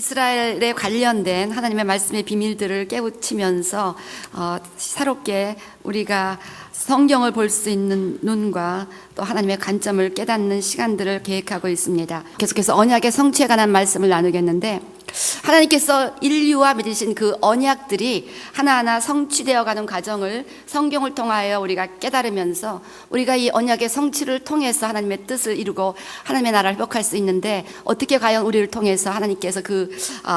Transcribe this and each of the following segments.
이스라엘에 관련된 하나님의 말씀의 비밀들을 깨우치면서 새롭게 우리가 성경을 볼 수 있는 눈과 또 하나님의 관점을 깨닫는 시간들을 계획하고 있습니다. 계속해서 언약의 성취에 관한 말씀을 나누겠는데, 하나님께서 인류와 맺으신 그 언약들이 하나하나 성취되어 가는 과정을 성경을 통하여 우리가 깨달으면서 우리가 이 언약의 성취를 통해서 하나님의 뜻을 이루고 하나님의 나라를 회복할 수 있는데, 어떻게 과연 우리를 통해서 하나님께서 그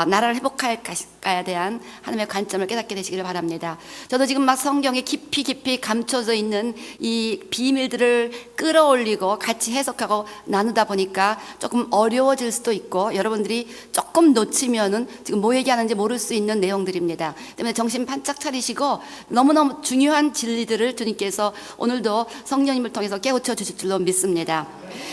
나라를 회복할 것일까에 대한 하나님의 관점을 깨닫게 되시기를 바랍니다. 저도 지금 막 성경에 깊이 감춰져 있는 이 비밀들을 끌어올리고 같이 해석하고 나누다 보니까 조금 어려워질 수도 있고, 여러분들이 조금 놓치면은 지금 뭐 얘기하는지 모를 수 있는 내용들입니다. 때문에 정신 반짝 차리시고 너무너무 중요한 진리들을 주님께서 오늘도 성령님을 통해서 깨우쳐 주실 줄로 믿습니다.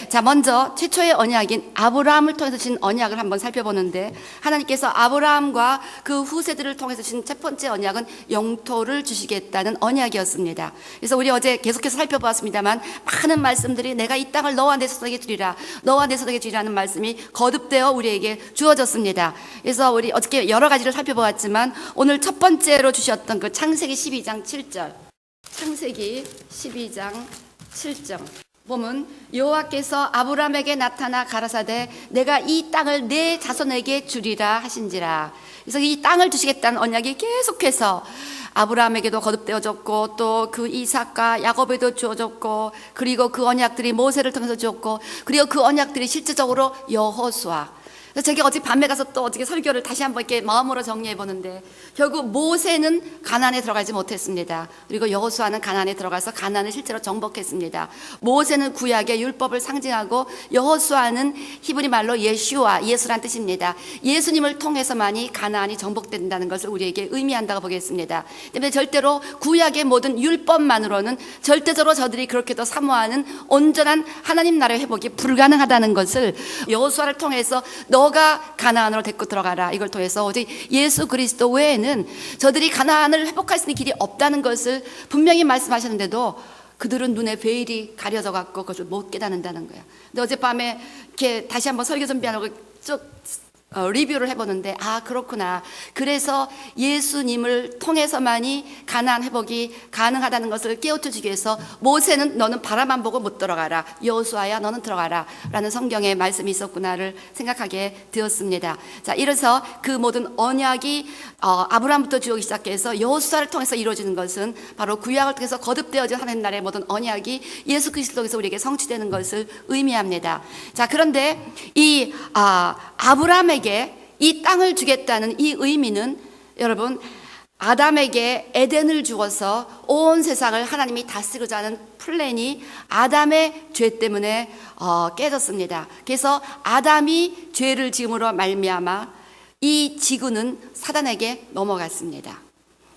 자, 먼저 최초의 언약인 아브라함을 통해서 주신 언약을 한번 살펴보는데, 하나님께서 아브라함과 그 후세들을 통해서 주신 첫 번째 언약은 영토를 주시겠다는 언약이었습니다. 그래서 우리 어제 계속해서 살펴보았습니다만, 많은 말씀들이 내가 이 땅을 너와 내 소득에 주리라, 너와 내 소득에 주리라는 말씀이 거듭되어 우리에게 주어졌습니다. 그래서 우리 어저께 여러 가지를 살펴보았지만, 오늘 첫 번째로 주셨던 그 창세기 12장 7절, 창세기 12장 7절 보면, 여호와께서 아브라함에게 나타나 가라사대 내가 이 땅을 내 자손에게 주리라 하신지라. 그래서 이 땅을 주시겠다는 언약이 계속해서 아브라함에게도 거듭되어졌고, 또 그 이삭과 야곱에도 주어졌고, 그리고 그 언약들이 모세를 통해서 주었고, 그리고 그 언약들이 실제적으로 여호수아. 그래서 제가 어제 밤에 가서 또 어저께 설교를 다시 한번 이렇게 마음으로 정리해 보는데, 결국 모세는 가나안에 들어가지 못했습니다. 그리고 여호수아는 가나안에 들어가서 가나안을 실제로 정복했습니다. 모세는 구약의 율법을 상징하고, 여호수아는 히브리 말로 예슈아, 예수란 뜻입니다. 예수님을 통해서만이 가나안이 정복된다는 것을 우리에게 의미한다고 보겠습니다. 때문에 절대로 구약의 모든 율법만으로는 절대적으로 저들이 그렇게도 사모하는 온전한 하나님 나라의 회복이 불가능하다는 것을 여호수아를 통해서 너가 가나안으로 데리고 들어가라, 이걸 통해서 오직 예수 그리스도 외에는 저들이 가나안을 회복할 수 있는 길이 없다는 것을 분명히 말씀하셨는데도 그들은 눈에 베일이 가려져 갖고 그것을 못 깨닫는다는 거야. 근데 어젯밤에 이렇게 다시 한번 설교 준비하려고 쭉 리뷰를 해보는데, 그렇구나. 그래서 예수님을 통해서만이 가나안 회복이 가능하다는 것을 깨우쳐 주기 위해서 모세는 너는 바라만 보고 못 들어가라, 여호수아야 너는 들어가라 라는 성경의 말씀이 있었구나를 생각하게 되었습니다. 자, 이래서 그 모든 언약이 아브라함부터 주어지기 시작해서 여호수아를 통해서 이루어지는 것은 바로 구약을 통해서 거듭되어진 하나님 나라의 모든 언약이 예수 그리스도에서 우리에게 성취되는 것을 의미합니다. 자, 그런데 이 아브라함에게 이 땅을 주겠다는 이 의미는, 여러분, 아담에게 에덴을 주어서 온 세상을 하나님이 다스리고자 하는 플랜이 아담의 죄 때문에 깨졌습니다. 그래서 아담이 죄를 지음으로 말미암아 이 지구는 사단에게 넘어갔습니다.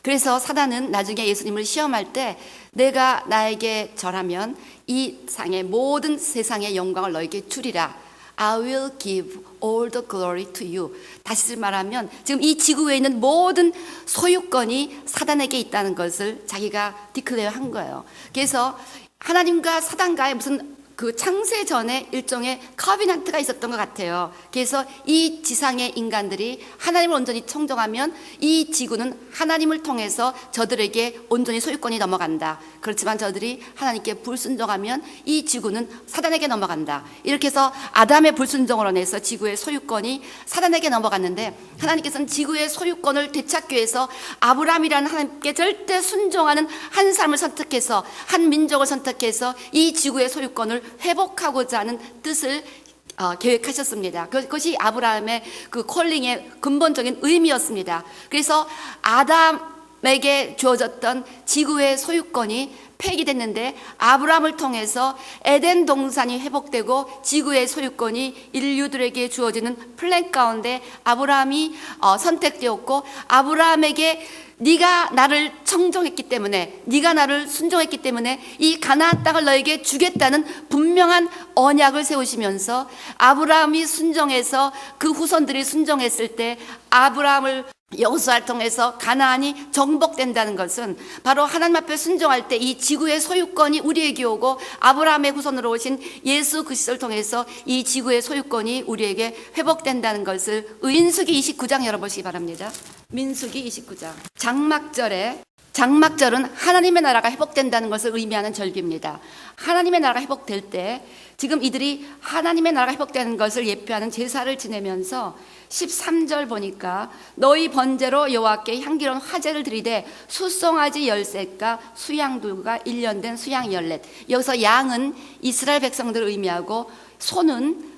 그래서 사단은 나중에 예수님을 시험할 때, 내가 나에게 절하면 이 상의 모든 세상의 영광을 너에게 주리라, I will give all the glory to you. 다시 말하면 지금 이 지구에 있는 모든 소유권이 사단에게 있다는 것을 자기가 디클레어 한 거예요. 그래서 하나님과 사단과의 무슨 그 창세 전에 일종의 커비넌트가 있었던 것 같아요. 그래서 이 지상의 인간들이 하나님을 온전히 청정하면 이 지구는 하나님을 통해서 저들에게 온전히 소유권이 넘어간다. 그렇지만 저들이 하나님께 불순종하면 이 지구는 사단에게 넘어간다. 이렇게 해서 아담의 불순종으로 인해서 지구의 소유권이 사단에게 넘어갔는데, 하나님께서는 지구의 소유권을 되찾기 위해서 아브라함이라는 하나님께 절대 순종하는 한 사람을 선택해서, 한 민족을 선택해서 이 지구의 소유권을 회복하고자 하는 뜻을 계획하셨습니다. 그것이 아브라함의 그 콜링의 근본적인 의미였습니다. 그래서 아담에게 주어졌던 지구의 소유권이 폐기됐는데, 아브라함을 통해서 에덴 동산이 회복되고 지구의 소유권이 인류들에게 주어지는 플랜 가운데 아브라함이 선택되었고, 아브라함에게 네가 나를 청정했기 때문에, 네가 나를 순종했기 때문에 이 가나안 땅을 너에게 주겠다는 분명한 언약을 세우시면서, 아브라함이 순종해서 그 후손들이 순종했을 때 아브라함을 여호수아를 통해서 가나안이 정복된다는 것은 바로 하나님 앞에 순종할 때 이 지구의 소유권이 우리에게 오고 아브라함의 후손으로 오신 예수 그리스도를 통해서 이 지구의 소유권이 우리에게 회복된다는 것을 민수기 29장 열어보시기 바랍니다. 민수기 29장. 장막절은 하나님의 나라가 회복된다는 것을 의미하는 절기입니다. 하나님의 나라가 회복될 때 지금 이들이 하나님의 나라가 회복되는 것을 예표하는 제사를 지내면서 13절 보니까 너희 번제로 여호와께 향기로운 화제를 드리되 수송아지 13과 수양두가 1년 된 수양 14. 여기서 양은 이스라엘 백성들을 의미하고 소는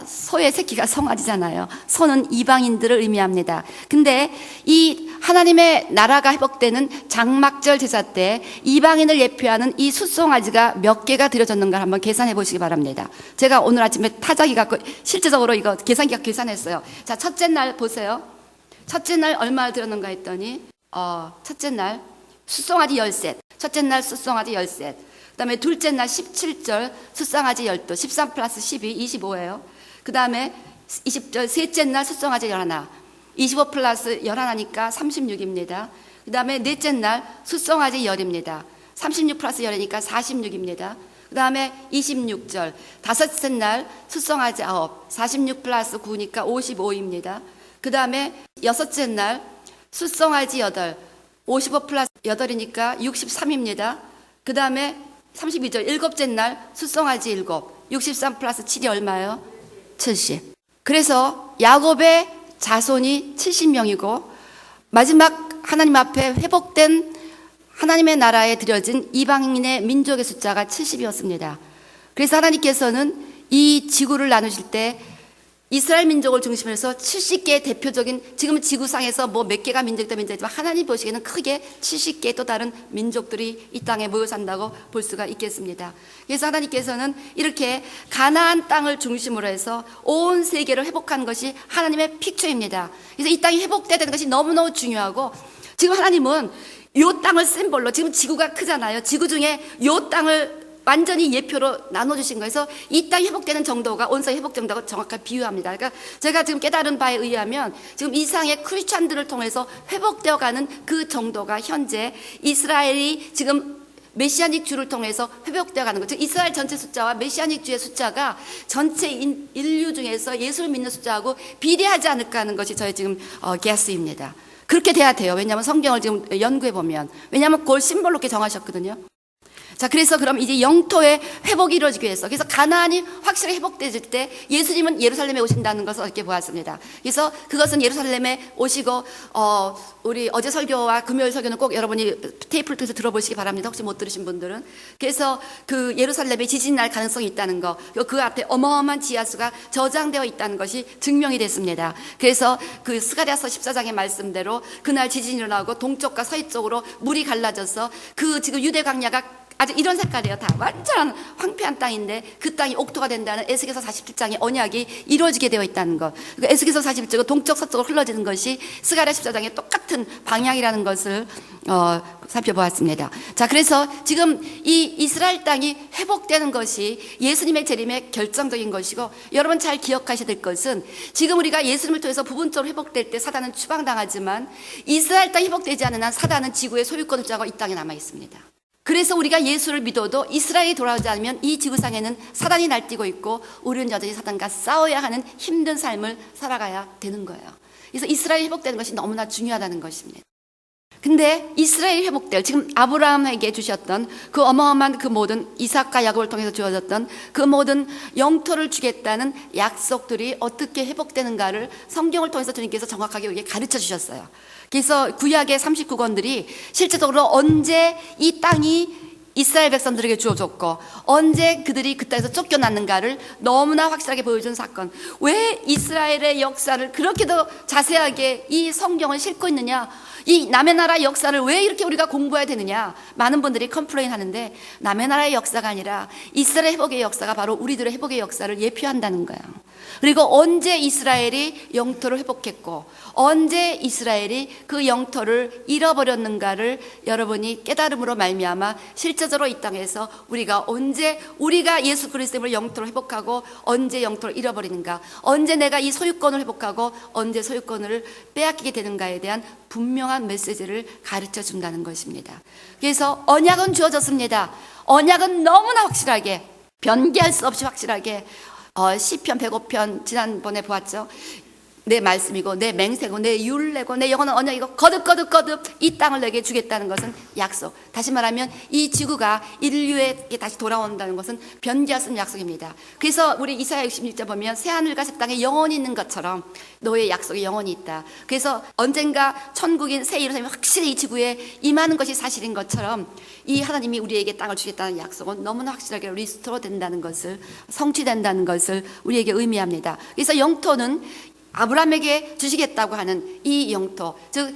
소의 새끼가 송아지잖아요. 소는 이방인들을 의미합니다. 근데 이 하나님의 나라가 회복되는 장막절 제사 때 이방인을 예표하는 이 숫송아지가 몇 개가 드려졌는가 한번 계산해 보시기 바랍니다. 제가 오늘 아침에 타자기 갖고 실제적으로 이거 계산기 갖고 계산했어요. 자, 첫째 날 보세요. 첫째 날 얼마 드렸는가 했더니 첫째 날 숫송아지 13. 첫째 날 숫송아지 13. 그 다음에 둘째 날 17절 숫송아지 12, 13 플러스 12, 25예요. 그 다음에 20절 셋째 날 숫송아지 11, 25 플러스 11이니까 36입니다. 그 다음에 넷째 날 숫송아지 10입니다. 36 플러스 10이니까 46입니다. 그 다음에 26절 다섯째 날 숫송아지 9, 46 플러스 9니까 55입니다. 그 다음에 여섯째 날 숫송아지 8, 55 플러스 8이니까 63입니다. 그 다음에 32절 일곱째 날 숫송아지 7, 63 플러스 7이 얼마예요? 70. 그래서 야곱의 자손이 70명이고 마지막 하나님 앞에 회복된 하나님의 나라에 드려진 이방인의 민족의 숫자가 70이었습니다. 그래서 하나님께서는 이 지구를 나누실 때 이스라엘 민족을 중심으로 해서 70개의 대표적인 지금 지구상에서 뭐 몇 개가 민족이다 민족이지만 하나님 보시기에는 크게 70개의 또 다른 민족들이 이 땅에 모여 산다고 볼 수가 있겠습니다. 그래서 하나님께서는 이렇게 가나안 땅을 중심으로 해서 온 세계를 회복한 것이 하나님의 픽처입니다. 그래서 이 땅이 회복돼야 되는 것이 너무너무 중요하고 지금 하나님은 이 땅을 심볼로 지금 지구가 크잖아요. 지구 중에 이 땅을 완전히 예표로 나눠주신 거에서 이 땅이 회복되는 정도가 온서의 회복 정도가 정확하게 비유합니다. 그러니까 제가 지금 깨달은 바에 의하면 지금 이상의 크리스찬들을 통해서 회복되어가는 그 정도가 현재 이스라엘이 지금 메시아닉 주를 통해서 회복되어가는 거죠. 이스라엘 전체 숫자와 메시아닉 주의 숫자가 전체 인류 중에서 예수를 믿는 숫자하고 비례하지 않을까 하는 것이 저의 지금 게스입니다. 그렇게 돼야 돼요. 왜냐하면 성경을 지금 연구해 보면 왜냐하면 그걸 심볼로 이렇게 정하셨거든요. 자, 그래서 그럼 이제 영토의 회복이 이루어지기 위해서 그래서 가나안이 확실히 회복되질 때 예수님은 예루살렘에 오신다는 것을 이렇게 보았습니다. 그래서 그것은 예루살렘에 오시고 우리 어제 설교와 금요일 설교는 꼭 여러분이 테이프를 통해서 들어보시기 바랍니다. 혹시 못 들으신 분들은. 그래서 그 예루살렘에 지진이 날 가능성이 있다는 거, 그 앞에 어마어마한 지하수가 저장되어 있다는 것이 증명이 됐습니다. 그래서 그 스가랴서 14장의 말씀대로 그날 지진이 일어나고 동쪽과 서쪽으로 물이 갈라져서 그 지금 유대 광야가 아주 이런 색깔이에요. 다 완전 황폐한 땅인데 그 땅이 옥토가 된다는 에스겔서 47장의 언약이 이루어지게 되어 있다는 것. 에스겔서 47장은 동쪽 서쪽으로 흘러지는 것이 스가랴 14장의 똑같은 방향이라는 것을 살펴보았습니다. 자, 그래서 지금 이 이스라엘 땅이 회복되는 것이 예수님의 재림의 결정적인 것이고 여러분 잘 기억하셔야 될 것은 지금 우리가 예수님을 통해서 부분적으로 회복될 때 사단은 추방당하지만 이스라엘 땅이 회복되지 않는 한 사단은 지구의 소유권을 쥐고 이 땅에 남아 있습니다. 그래서 우리가 예수를 믿어도 이스라엘이 돌아오지 않으면 이 지구상에는 사단이 날뛰고 있고 우리는 여전히 사단과 싸워야 하는 힘든 삶을 살아가야 되는 거예요. 그래서 이스라엘이 회복되는 것이 너무나 중요하다는 것입니다. 근데 이스라엘이 회복될 지금 아브라함에게 주셨던 그 어마어마한 그 모든 이삭과 야곱을 통해서 주어졌던 그 모든 영토를 주겠다는 약속들이 어떻게 회복되는가를 성경을 통해서 주님께서 정확하게 우리에게 가르쳐 주셨어요. 그래서 구약의 39권들이 실제적으로 언제 이 땅이 이스라엘 백성들에게 주어졌고 언제 그들이 그 땅에서 쫓겨났는가를 너무나 확실하게 보여준 사건. 왜 이스라엘의 역사를 그렇게도 자세하게 이 성경을 싣고 있느냐, 이 남의 나라 역사를 왜 이렇게 우리가 공부해야 되느냐, 많은 분들이 컴플레인 하는데 남의 나라의 역사가 아니라 이스라엘 회복의 역사가 바로 우리들의 회복의 역사를 예표한다는 거예요. 그리고 언제 이스라엘이 영토를 회복했고 언제 이스라엘이 그 영토를 잃어버렸는가를 여러분이 깨달음으로 말미암아 실제적으로 이 땅에서 우리가 예수 그리스도로 영토를 회복하고 언제 영토를 잃어버리는가, 언제 내가 이 소유권을 회복하고 언제 소유권을 빼앗기게 되는가에 대한 분명한 메시지를 가르쳐 준다는 것입니다. 그래서 언약은 주어졌습니다. 언약은 너무나 확실하게, 변개할 수 없이 확실하게 시편 105편 지난번에 보았죠. 내 말씀이고 내 맹세고 내 율례고 내 영원한 언약이고 거듭 이 땅을 내게 주겠다는 것은 약속. 다시 말하면 이 지구가 인류에게 다시 돌아온다는 것은 변개할 수 없는 약속입니다. 그래서 우리 이사야 66장 보면 새하늘과 새 땅에 영원히 있는 것처럼 너의 약속이 영원히 있다. 그래서 언젠가 천국인 새 예루살렘이 확실히 이 지구에 임하는 것이 사실인 것처럼 이 하나님이 우리에게 땅을 주겠다는 약속은 너무나 확실하게 리스토어 된다는 것을, 성취된다는 것을 우리에게 의미합니다. 그래서 영토는 아브라함에게 주시겠다고 하는 이 영토, 즉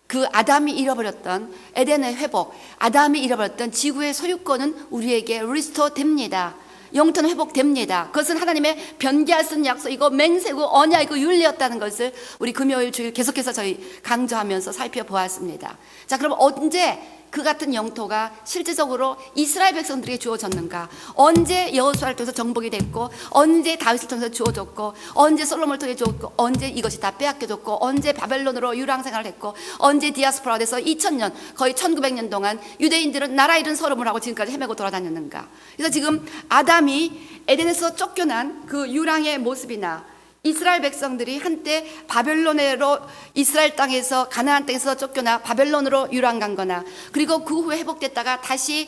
그 아담이 잃어버렸던 에덴의 회복, 아담이 잃어버렸던 지구의 소유권은 우리에게 리스토어 됩니다. 영토는 회복됩니다. 그것은 하나님의 변개할 수 없는 약속이고 맹세고 언약이고 윤리였다는 것을 우리 금요일 주일 계속해서 저희 강조하면서 살펴보았습니다. 자, 그럼 언제 그 같은 영토가 실제적으로 이스라엘 백성들에게 주어졌는가? 언제 여호수아를 통해서 정복이 됐고, 언제 다윗을 통해서 주어졌고, 언제 솔로몬을 통해 주었고, 언제 이것이 다 빼앗겨졌고, 언제 바벨론으로 유랑 생활을 했고, 언제 디아스포라가 돼서 2000년 거의 1900년 동안 유대인들은 나라 잃은 서름을 하고 지금까지 헤매고 돌아다녔는가? 그래서 지금 아담이 에덴에서 쫓겨난 그 유랑의 모습이나 이스라엘 백성들이 한때 바벨론으로 이스라엘 땅에서 가나안 땅에서 쫓겨나 바벨론으로 유랑 간 거나, 그리고 그 후에 회복됐다가 다시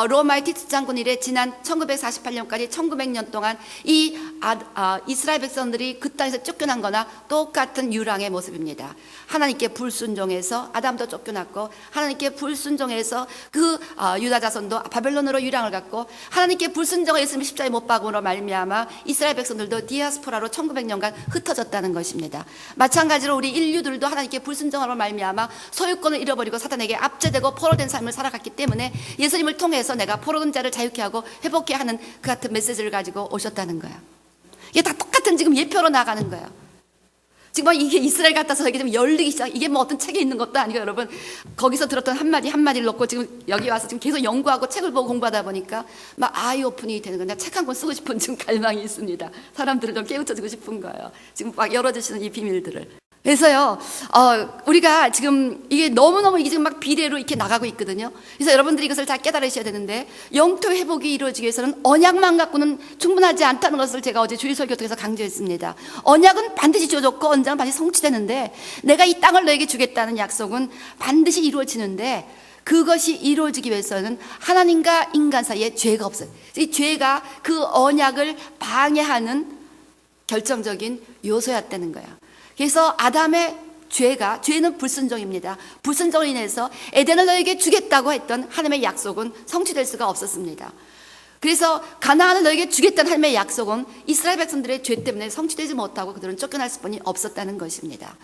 로마의 티투 장군 이래 지난 1948년까지 1900년 동안 이 이스라엘 백성들이 그 땅에서 쫓겨난 거나 똑같은 유랑의 모습입니다. 하나님께 불순종해서 아담도 쫓겨났고, 하나님께 불순종해서 그 유다 자손도 바벨론으로 유랑을 갔고, 하나님께 불순종해서 십자가에 못 박음으로 말미암아 이스라엘 백성들도 디아스포라로 1900년간 흩어졌다는 것입니다. 마찬가지로 우리 인류들도 하나님께 불순종함으로 말미암아 소유권을 잃어버리고 사탄에게 압제되고 포로된 삶을 살아갔기 때문에 예수님을 통해서 내가 포로된 자를 자유케 하고 회복케 하는 그 같은 메시지를 가지고 오셨다는 거예요. 이게 다 똑같은 지금 예표로 나가는 거예요. 지금 이게 이스라엘 같아서 이게 좀 열리기 시작. 이게 뭐 어떤 책에 있는 것도 아니고, 여러분 거기서 들었던 한마디를 놓고 지금 여기 와서 지금 계속 연구하고 책을 보고 공부하다 보니까 막 아이 오픈이 되는 거예요. 책 한 권 쓰고 싶은 지금 갈망이 있습니다. 사람들을 좀 깨우쳐주고 싶은 거예요. 지금 막 열어주시는 이 비밀들을. 그래서요, 우리가 지금 이게 너무너무 이게 지금 막 비례로 이렇게 나가고 있거든요. 그래서 여러분들이 이것을 잘 깨달으셔야 되는데, 영토 회복이 이루어지기 위해서는 언약만 갖고는 충분하지 않다는 것을 제가 어제 주일 설교 통해서 강조했습니다. 언약은 반드시 주어졌고 언약은 반드시 성취되는데, 내가 이 땅을 너에게 주겠다는 약속은 반드시 이루어지는데, 그것이 이루어지기 위해서는 하나님과 인간 사이에 죄가 없어요. 이 죄가 그 언약을 방해하는 결정적인 요소였다는 거예요. 그래서 아담의 죄는 불순종입니다. 불순종으로 인해서 에덴을 너에게 주겠다고 했던 하나님의 약속은 성취될 수가 없었습니다. 그래서 가나안을 너에게 주겠다는 하나님의 약속은 이스라엘 백성들의 죄 때문에 성취되지 못하고 그들은 쫓겨날 수뿐이 없었다는 것입니다.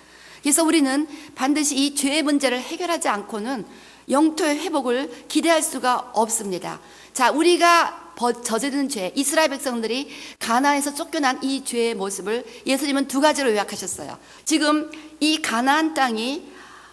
그래서 우리는 반드시 이 죄의 문제를 해결하지 않고는 영토의 회복을 기대할 수가 없습니다. 자, 우리가 저지른 죄, 이스라엘 백성들이 가나안에서 쫓겨난 이 죄의 모습을 예수님은 두 가지로 요약하셨어요. 지금 이 가나안 땅이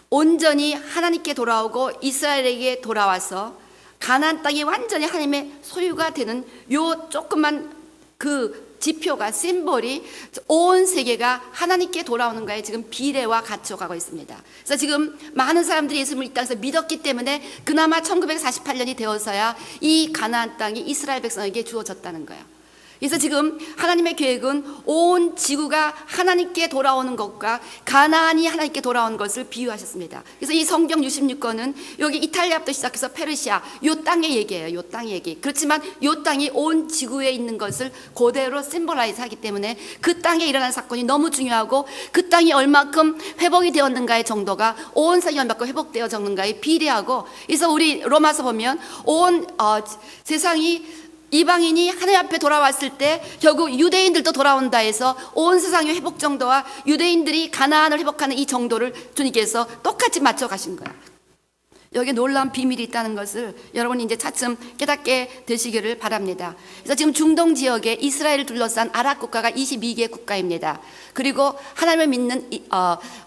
온전히 하나님께 돌아오고 이스라엘에게 돌아와서 가나안 땅이 완전히 하나님의 소유가 되는 요 조그만 그 지표가, 심볼이 온 세계가 하나님께 돌아오는 거에 지금 비례와 같이 가고 있습니다. 그래서 지금 많은 사람들이 예수님을 이 땅에서 믿었기 때문에 그나마 1948년이 되어서야 이 가나안 땅이 이스라엘 백성에게 주어졌다는 거예요. 그래서 지금 하나님의 계획은 온 지구가 하나님께 돌아오는 것과 가나안이 하나님께 돌아오는 것을 비유하셨습니다. 그래서 이 성경 66권은 여기 이탈리아부터 시작해서 페르시아 요 땅의 얘기예요. 요 땅의 얘기. 그렇지만 요 땅이 온 지구에 있는 것을 그대로 심볼라이즈 하기 때문에 그 땅에 일어난 사건이 너무 중요하고, 그 땅이 얼마큼 회복이 되었는가의 정도가 온 세상이 얼마큼 회복되어졌는가에 비례하고, 그래서 우리 로마서 보면 온 세상이 이방인이 하나님 앞에 돌아왔을 때 결국 유대인들도 돌아온다 해서 온 세상의 회복 정도와 유대인들이 가나안을 회복하는 이 정도를 주님께서 똑같이 맞춰 가신 거야. 여기에 놀라운 비밀이 있다는 것을 여러분이 이제 차츰 깨닫게 되시기를 바랍니다. 그래서 지금 중동 지역에 이스라엘을 둘러싼 아랍 국가가 22개 국가입니다. 그리고 하나님을 믿는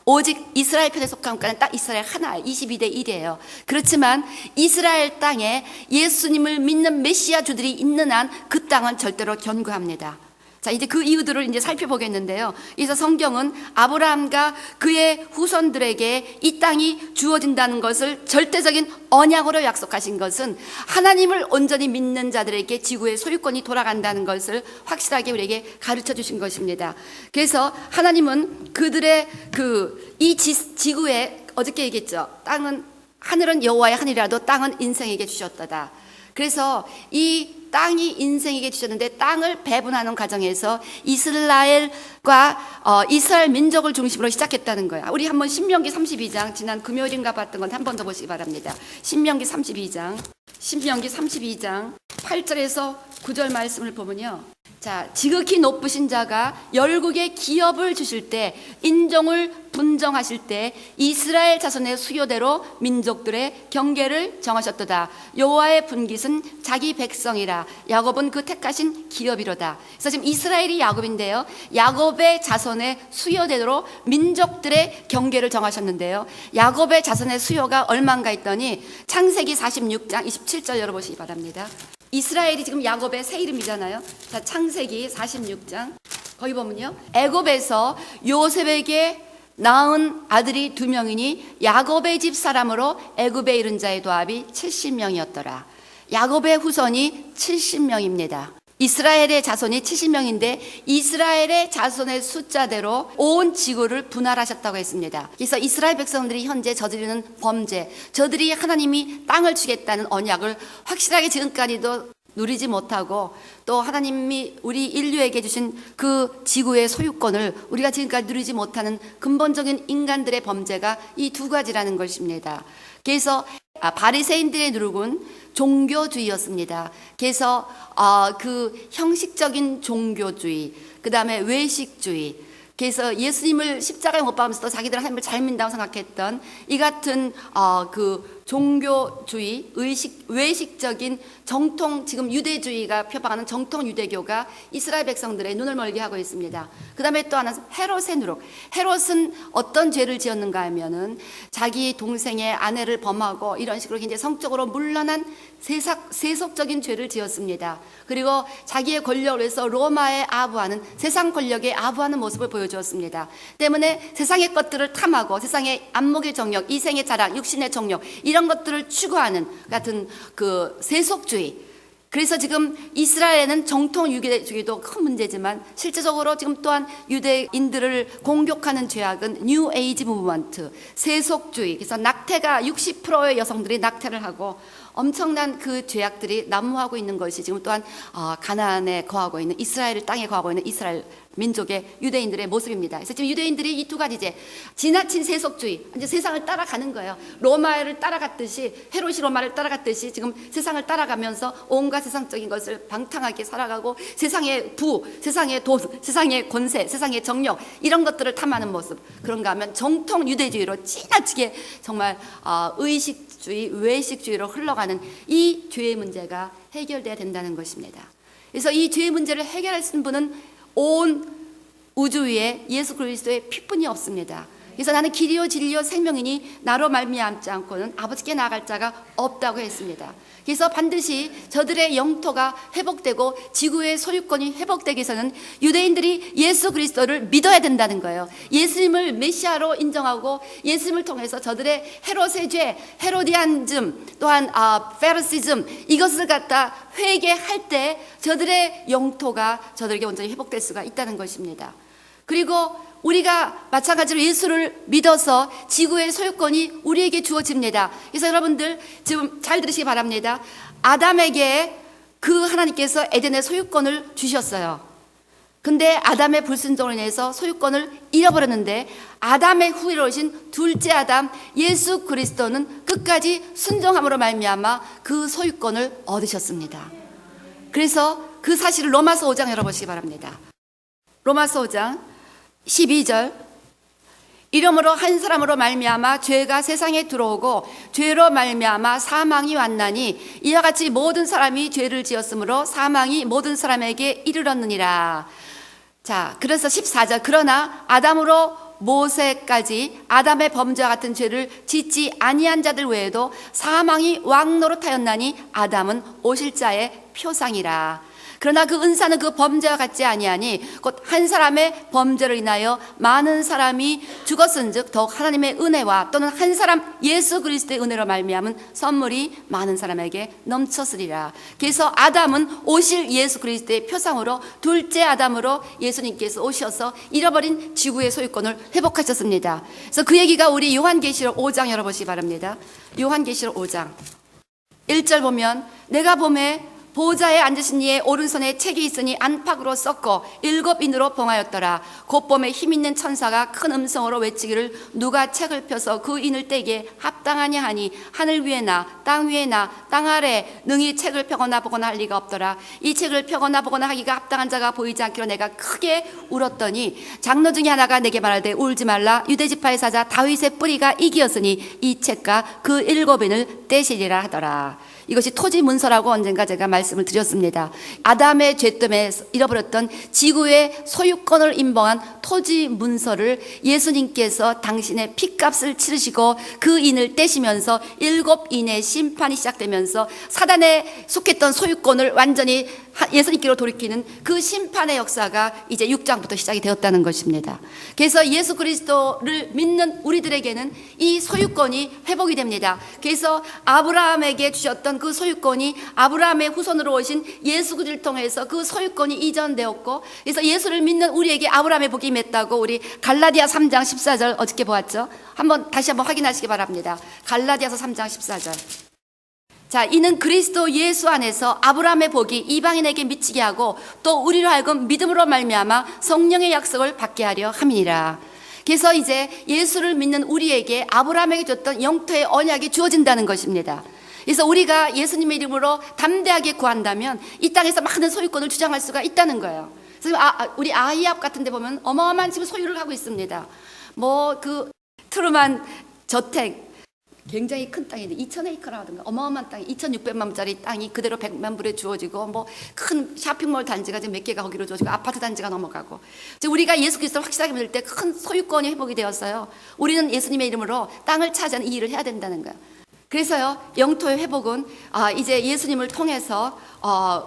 오직 이스라엘 편에 속한 국가는 딱 이스라엘 하나, 22대 1이에요. 그렇지만 이스라엘 땅에 예수님을 믿는 메시아 주들이 있는 한 그 땅은 절대로 견고합니다. 자, 이제 그 이유들을 이제 살펴보겠는데요. 그래서 성경은 아브라함과 그의 후손들에게 이 땅이 주어진다는 것을 절대적인 언약으로 약속하신 것은 하나님을 온전히 믿는 자들에게 지구의 소유권이 돌아간다는 것을 확실하게 우리에게 가르쳐 주신 것입니다. 그래서 하나님은 그들의 이 지구에 어저께 얘기했죠. 하늘은 여호와의 하늘이라도 땅은 인생에게 주셨다다. 그래서 이 땅이 인생에게 주셨는데 땅을 배분하는 과정에서 이스라엘과 이스라엘 민족을 중심으로 시작했다는 거야. 우리 한번 신명기 32장 지난 금요일인가 봤던 건 한 번 더 보시기 바랍니다. 신명기 32장 8절에서 9절 말씀을 보면요. 자, 지극히 높으신 자가 열국의 기업을 주실 때, 인종을 분정하실 때 이스라엘 자손의 수요대로 민족들의 경계를 정하셨도다. 여호와의 분깃은 자기 백성이라. 야곱은 그 택하신 기업이로다. 그래서 지금 이스라엘이 야곱인데요, 야곱의 자손의 수요대로 민족들의 경계를 정하셨는데요, 야곱의 자손의 수요가 얼마인가 했더니 창세기 46장 27절 열어보시기 바랍니다. 이스라엘이 지금 야곱의 새 이름이잖아요. 자, 창세기 46장 거기 보면요, 애굽에서 요셉에게 낳은 아들이 2명이니 야곱의 집 사람으로 애굽에 이른 자의 도합이 70명이었더라. 야곱의 후손이 70명입니다. 이스라엘의 자손이 70명인데 이스라엘의 자손의 숫자대로 온 지구를 분할하셨다고 했습니다. 그래서 이스라엘 백성들이 현재 저지르는 범죄, 저들이 하나님이 땅을 주겠다는 언약을 확실하게 지금까지도 누리지 못하고, 또 하나님이 우리 인류에게 주신 그 지구의 소유권을 우리가 지금까지 누리지 못하는 근본적인 인간들의 범죄가 이 두 가지라는 것입니다. 그래서 바리새인들의 누룩은 종교주의였습니다. 그래서 그 형식적인 종교주의, 그 다음에 외식주의, 그래서 예수님을 십자가에 못 박으면서도 자기들은 하나님을 잘 믿는다고 생각했던 이 같은 그 종교주의, 외식적인 정통, 지금 유대주의가 표방하는 정통 유대교가 이스라엘 백성들의 눈을 멀게 하고 있습니다. 그 다음에 또 하나, 헤롯의 누룩. 헤롯은 어떤 죄를 지었는가 하면은 자기 동생의 아내를 범하고 이런 식으로 굉장히 성적으로 문란한 세속적인 죄를 지었습니다. 그리고 자기의 권력을 위해서 로마에 아부하는, 세상 권력에 아부하는 모습을 보여주었습니다. 때문에 세상의 것들을 탐하고 세상의 안목의 정욕, 이생의 자랑, 육신의 정욕, 이런 것들을 추구하는 같은 그 세속주의. 그래서 지금 이스라엘에는 정통 유대주의도 큰 문제지만 실제적으로 지금 또한 유대인들을 공격하는 죄악은 뉴 에이지 무브먼트, 세속주의. 그래서 낙태가 60%의 여성들이 낙태를 하고 엄청난 그 죄악들이 난무하고 있는 것이 지금 또한 가나안에 거하고 있는, 이스라엘 땅에 거하고 있는 이스라엘 민족의 유대인들의 모습입니다. 그래서 지금 유대인들이 이 두 가지제, 지나친 세속주의, 이제 세상을 따라가는 거예요. 로마를 따라갔듯이, 헤롯이 로마를 따라갔듯이 지금 세상을 따라가면서 온갖 세상적인 것을 방탕하게 살아가고 세상의 부, 세상의 돈, 세상의 권세, 세상의 정력, 이런 것들을 탐하는 모습. 그런가 하면 정통 유대주의로 지나치게 정말 의식주의, 외식주의로 흘러가는 이 죄의 문제가 해결돼야 된다는 것입니다. 그래서 이 죄의 문제를 해결하시는 분은 온 우주 위에 예수 그리스도의 피뿐이 없습니다. 그래서 나는 길이요 진리요 생명이니 나로 말미암지 않고는 아버지께 나아갈 자가 없다고 했습니다. 그래서 반드시 저들의 영토가 회복되고 지구의 소유권이 회복되기 위해서는 유대인들이 예수 그리스도를 믿어야 된다는 거예요. 예수님을 메시아로 인정하고 예수님을 통해서 저들의 헤롯의 죄, 헤로디안즘, 또한 페르시즘, 이것을 갖다 회개할 때 저들의 영토가 저들에게 온전히 회복될 수가 있다는 것입니다. 그리고 우리가 마찬가지로 예수를 믿어서 지구의 소유권이 우리에게 주어집니다. 그래서 여러분들 지금 잘 들으시기 바랍니다. 아담에게 그 하나님께서 에덴의 소유권을 주셨어요. 근데 아담의 불순종으로 인해서 소유권을 잃어버렸는데 아담의 후예로 오신 둘째 아담 예수 그리스도는 끝까지 순종함으로 말미암아 그 소유권을 얻으셨습니다. 그래서 그 사실을 로마서 5장 열어보시기 바랍니다. 로마서 5장 12절, 이러므로 한 사람으로 말미암아 죄가 세상에 들어오고 죄로 말미암아 사망이 왔나니 이와 같이 모든 사람이 죄를 지었으므로 사망이 모든 사람에게 이르렀느니라. 자, 그래서 14절 그러나 아담으로 모세까지 아담의 범죄와 같은 죄를 짓지 아니한 자들 외에도 사망이 왕노릇하였나니 아담은 오실 자의 표상이라. 그러나 그 은사는 그 범죄와 같지 아니하니 곧 한 사람의 범죄로 인하여 많은 사람이 죽었은즉 더욱 하나님의 은혜와 또는 한 사람 예수 그리스도의 은혜로 말미암은 선물이 많은 사람에게 넘쳤으리라. 그래서 아담은 오실 예수 그리스도의 표상으로 둘째 아담으로 예수님께서 오셔서 잃어버린 지구의 소유권을 회복하셨습니다. 그래서 그 얘기가 우리 요한계시록 5장 열어보시기 바랍니다. 요한계시록 5장 1절 보면 내가 보매 보좌에 앉으신 이의 오른손에 책이 있으니 안팎으로 썼고 7인으로 봉하였더라. 곧 봄에 힘있는 천사가 큰 음성으로 외치기를 누가 책을 펴서 그 인을 떼기에 합당하냐 하니 하늘 위에나 땅 위에나 땅 아래 능히 책을 펴거나 보거나 할 리가 없더라. 이 책을 펴거나 보거나 하기가 합당한 자가 보이지 않기로 내가 크게 울었더니 장로 중에 하나가 내게 말하되 울지 말라. 유대지파의 사자 다윗의 뿌리가 이기었으니 이 책과 그 7인을 떼시리라 하더라. 이것이 토지 문서라고 언젠가 제가 말씀을 드렸습니다. 아담의 죄 때문에 잃어버렸던 지구의 소유권을 인봉한 토지 문서를 예수님께서 당신의 피값을 치르시고 그 인을 떼시면서 7인의 심판이 시작되면서 사단에 속했던 소유권을 완전히 예수님께로 돌이키는 그 심판의 역사가 이제 6장부터 시작이 되었다는 것입니다. 그래서 예수 그리스도를 믿는 우리들에게는 이 소유권이 회복이 됩니다. 그래서 아브라함에게 주셨던 그 소유권이 아브라함의 후손으로 오신 예수 그리스도를 통해서 그 소유권이 이전되었고, 그래서 예수를 믿는 우리에게 아브라함의 복이 맺다고 우리 갈라디아 3장 14절 어저께 보았죠. 다시 한번 확인하시기 바랍니다. 갈라디아서 3장 14절. 자, 이는 그리스도 예수 안에서 아브라함의 복이 이방인에게 미치게 하고 또 우리로 하여금 믿음으로 말미암아 성령의 약속을 받게 하려 함이니라. 그래서 이제 예수를 믿는 우리에게 아브라함에게 줬던 영토의 언약이 주어진다는 것입니다. 그래서 우리가 예수님의 이름으로 담대하게 구한다면 이 땅에서 많은 소유권을 주장할 수가 있다는 거예요. 그래서 우리 아히압 같은 데 보면 어마어마한 지금 소유를 하고 있습니다. 그 트루만 저택 굉장히 큰 땅인데 2,000에이커라든가 어마어마한 땅이 2,600만 불짜리 땅이 그대로 100만 불에 주어지고 큰 쇼핑몰 단지가 지금 몇 개가 거기로 주어지고 아파트 단지가 넘어가고, 우리가 예수 그리스도를 확실하게 믿을 때 큰 소유권이 회복이 되었어요. 우리는 예수님의 이름으로 땅을 차지하는 이 일을 해야 된다는 거예요. 그래서요, 영토의 회복은 이제 예수님을 통해서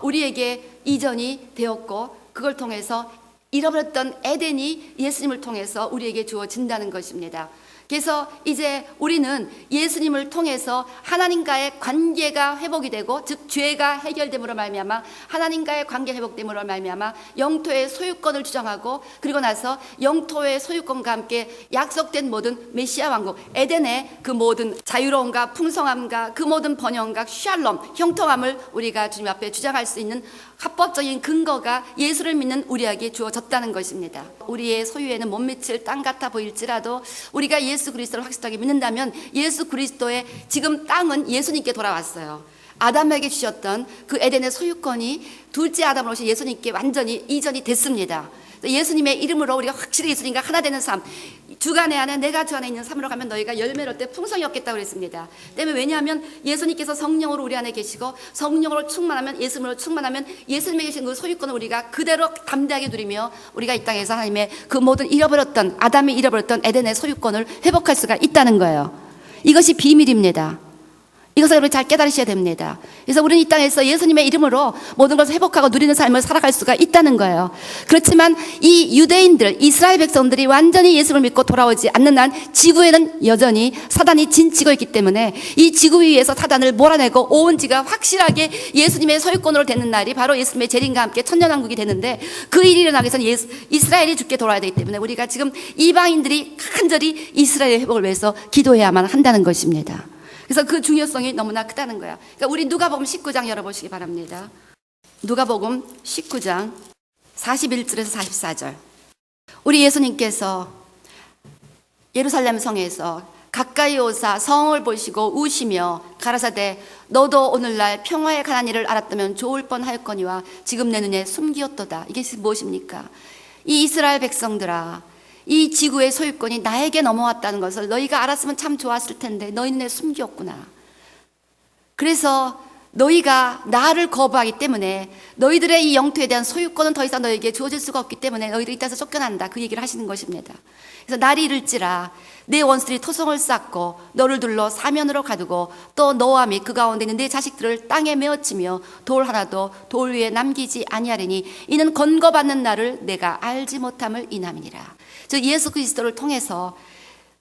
우리에게 이전이 되었고, 그걸 통해서 잃어버렸던 에덴이 예수님을 통해서 우리에게 주어진다는 것입니다. 그래서 이제 우리는 예수님을 통해서 하나님과의 관계가 회복이 되고, 즉 죄가 해결됨으로 말미암아 하나님과의 관계 회복됨으로 말미암아 영토의 소유권을 주장하고, 그리고 나서 영토의 소유권과 함께 약속된 모든 메시아 왕국, 에덴의 그 모든 자유로움과 풍성함과 그 모든 번영과 샬롬, 형통함을 우리가 주님 앞에 주장할 수 있는 합법적인 근거가 예수를 믿는 우리에게 주어졌다는 것입니다. 우리의 소유에는 못 미칠 땅 같아 보일지라도 우리가 예수 그리스도를 확실하게 믿는다면 예수 그리스도의 지금 땅은 예수님께 돌아왔어요. 아담에게 주셨던 그 에덴의 소유권이 둘째 아담으로 오신 예수님께 완전히 이전이 됐습니다. 예수님의 이름으로 우리가 확실히 예수님과 하나 되는 삶, 주가 내 안에 내가 주 안에 있는 삶으로 가면 너희가 열매를 얻되 풍성이 얻겠다고 그랬습니다. 때문에 왜냐하면 예수님께서 성령으로 우리 안에 계시고 성령으로 충만하면, 예수님으로 충만하면 예수님에 계신 그 소유권을 우리가 그대로 담대하게 누리며 우리가 이 땅에서 하나님의 그 모든 잃어버렸던, 아담이 잃어버렸던 에덴의 소유권을 회복할 수가 있다는 거예요. 이것이 비밀입니다. 이것을 여러분이 잘 깨달으셔야 됩니다. 그래서 우리는 이 땅에서 예수님의 이름으로 모든 것을 회복하고 누리는 삶을 살아갈 수가 있다는 거예요. 그렇지만 이 유대인들, 이스라엘 백성들이 완전히 예수를 믿고 돌아오지 않는 한 지구에는 여전히 사단이 진치고 있기 때문에 이 지구 위에서 사단을 몰아내고 오은지가 확실하게 예수님의 소유권으로 되는 날이 바로 예수님의 재림과 함께 천년왕국이 되는데, 그 일이 일어나기 위해서는 이스라엘이 죽게 돌아야 되기 때문에 우리가 지금 이방인들이 간절히 이스라엘의 회복을 위해서 기도해야만 한다는 것입니다. 그래서 그 중요성이 너무나 크다는 거야. 그러니까 우리 누가복음 19장 열어보시기 바랍니다. 누가복음 19장 41절에서 44절. 우리 예수님께서 예루살렘 성에서 가까이 오사 성을 보시고 우시며 가라사대 너도 오늘날 평화에 관한 일을 알았다면 좋을 뻔하였거니와 지금 내 눈에 숨기었도다. 이게 무엇입니까? 이 이스라엘 백성들아, 이 지구의 소유권이 나에게 넘어왔다는 것을 너희가 알았으면 참 좋았을 텐데 너희는 내 숨겼구나. 그래서 너희가 나를 거부하기 때문에 너희들의 이 영토에 대한 소유권은 더 이상 너희에게 주어질 수가 없기 때문에 너희들이 이 땅에서 쫓겨난다. 그 얘기를 하시는 것입니다. 그래서 날이 이를지라 내 원수들이 토성을 쌓고 너를 둘러 사면으로 가두고 또 너와 및 그 가운데 있는 내 자식들을 땅에 메어치며 돌 하나도 돌 위에 남기지 아니하리니 이는 건거받는 날을 내가 알지 못함을 인함이니라. 즉 예수 그리스도를 통해서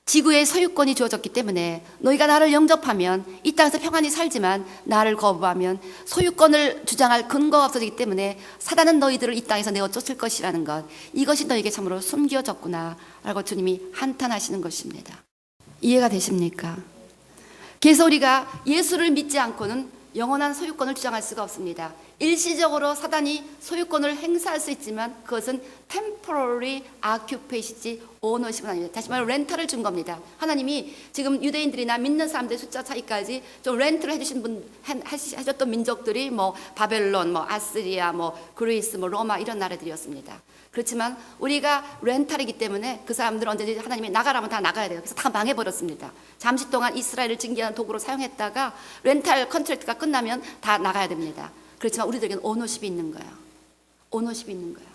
지구의 소유권이 주어졌기 때문에 너희가 나를 영접하면 이 땅에서 평안히 살지만 나를 거부하면 소유권을 주장할 근거가 없어지기 때문에 사단은 너희들을 이 땅에서 내어 쫓을 것이라는 것, 이것이 너에게 참으로 숨겨졌구나 라고 주님이 한탄하시는 것입니다. 이해가 되십니까? 그래서 우리가 예수를 믿지 않고는 영원한 소유권을 주장할 수가 없습니다. 일시적으로 사단이 소유권을 행사할 수 있지만 그것은 temporary occupation이지 ownership은 아닙니다. 다시 말해 렌탈을 준 겁니다. 하나님이 지금 유대인들이나 믿는 사람들의 숫자 차이까지 좀 렌트를 해주신 하셨던 민족들이 뭐 바벨론, 뭐 아스리아, 뭐 그리스, 뭐 로마 이런 나라들이었습니다. 그렇지만 우리가 렌탈이기 때문에 그 사람들은 언제든지 하나님이 나가라면 다 나가야 돼요. 그래서 다 망해버렸습니다. 잠시 동안 이스라엘을 징계하는 도구로 사용했다가 렌탈 컨트랙트가 끝나면 다 나가야 됩니다. 그렇지만 우리들에게는 오너십이 있는 거예요. 오너십이 있는 거예요.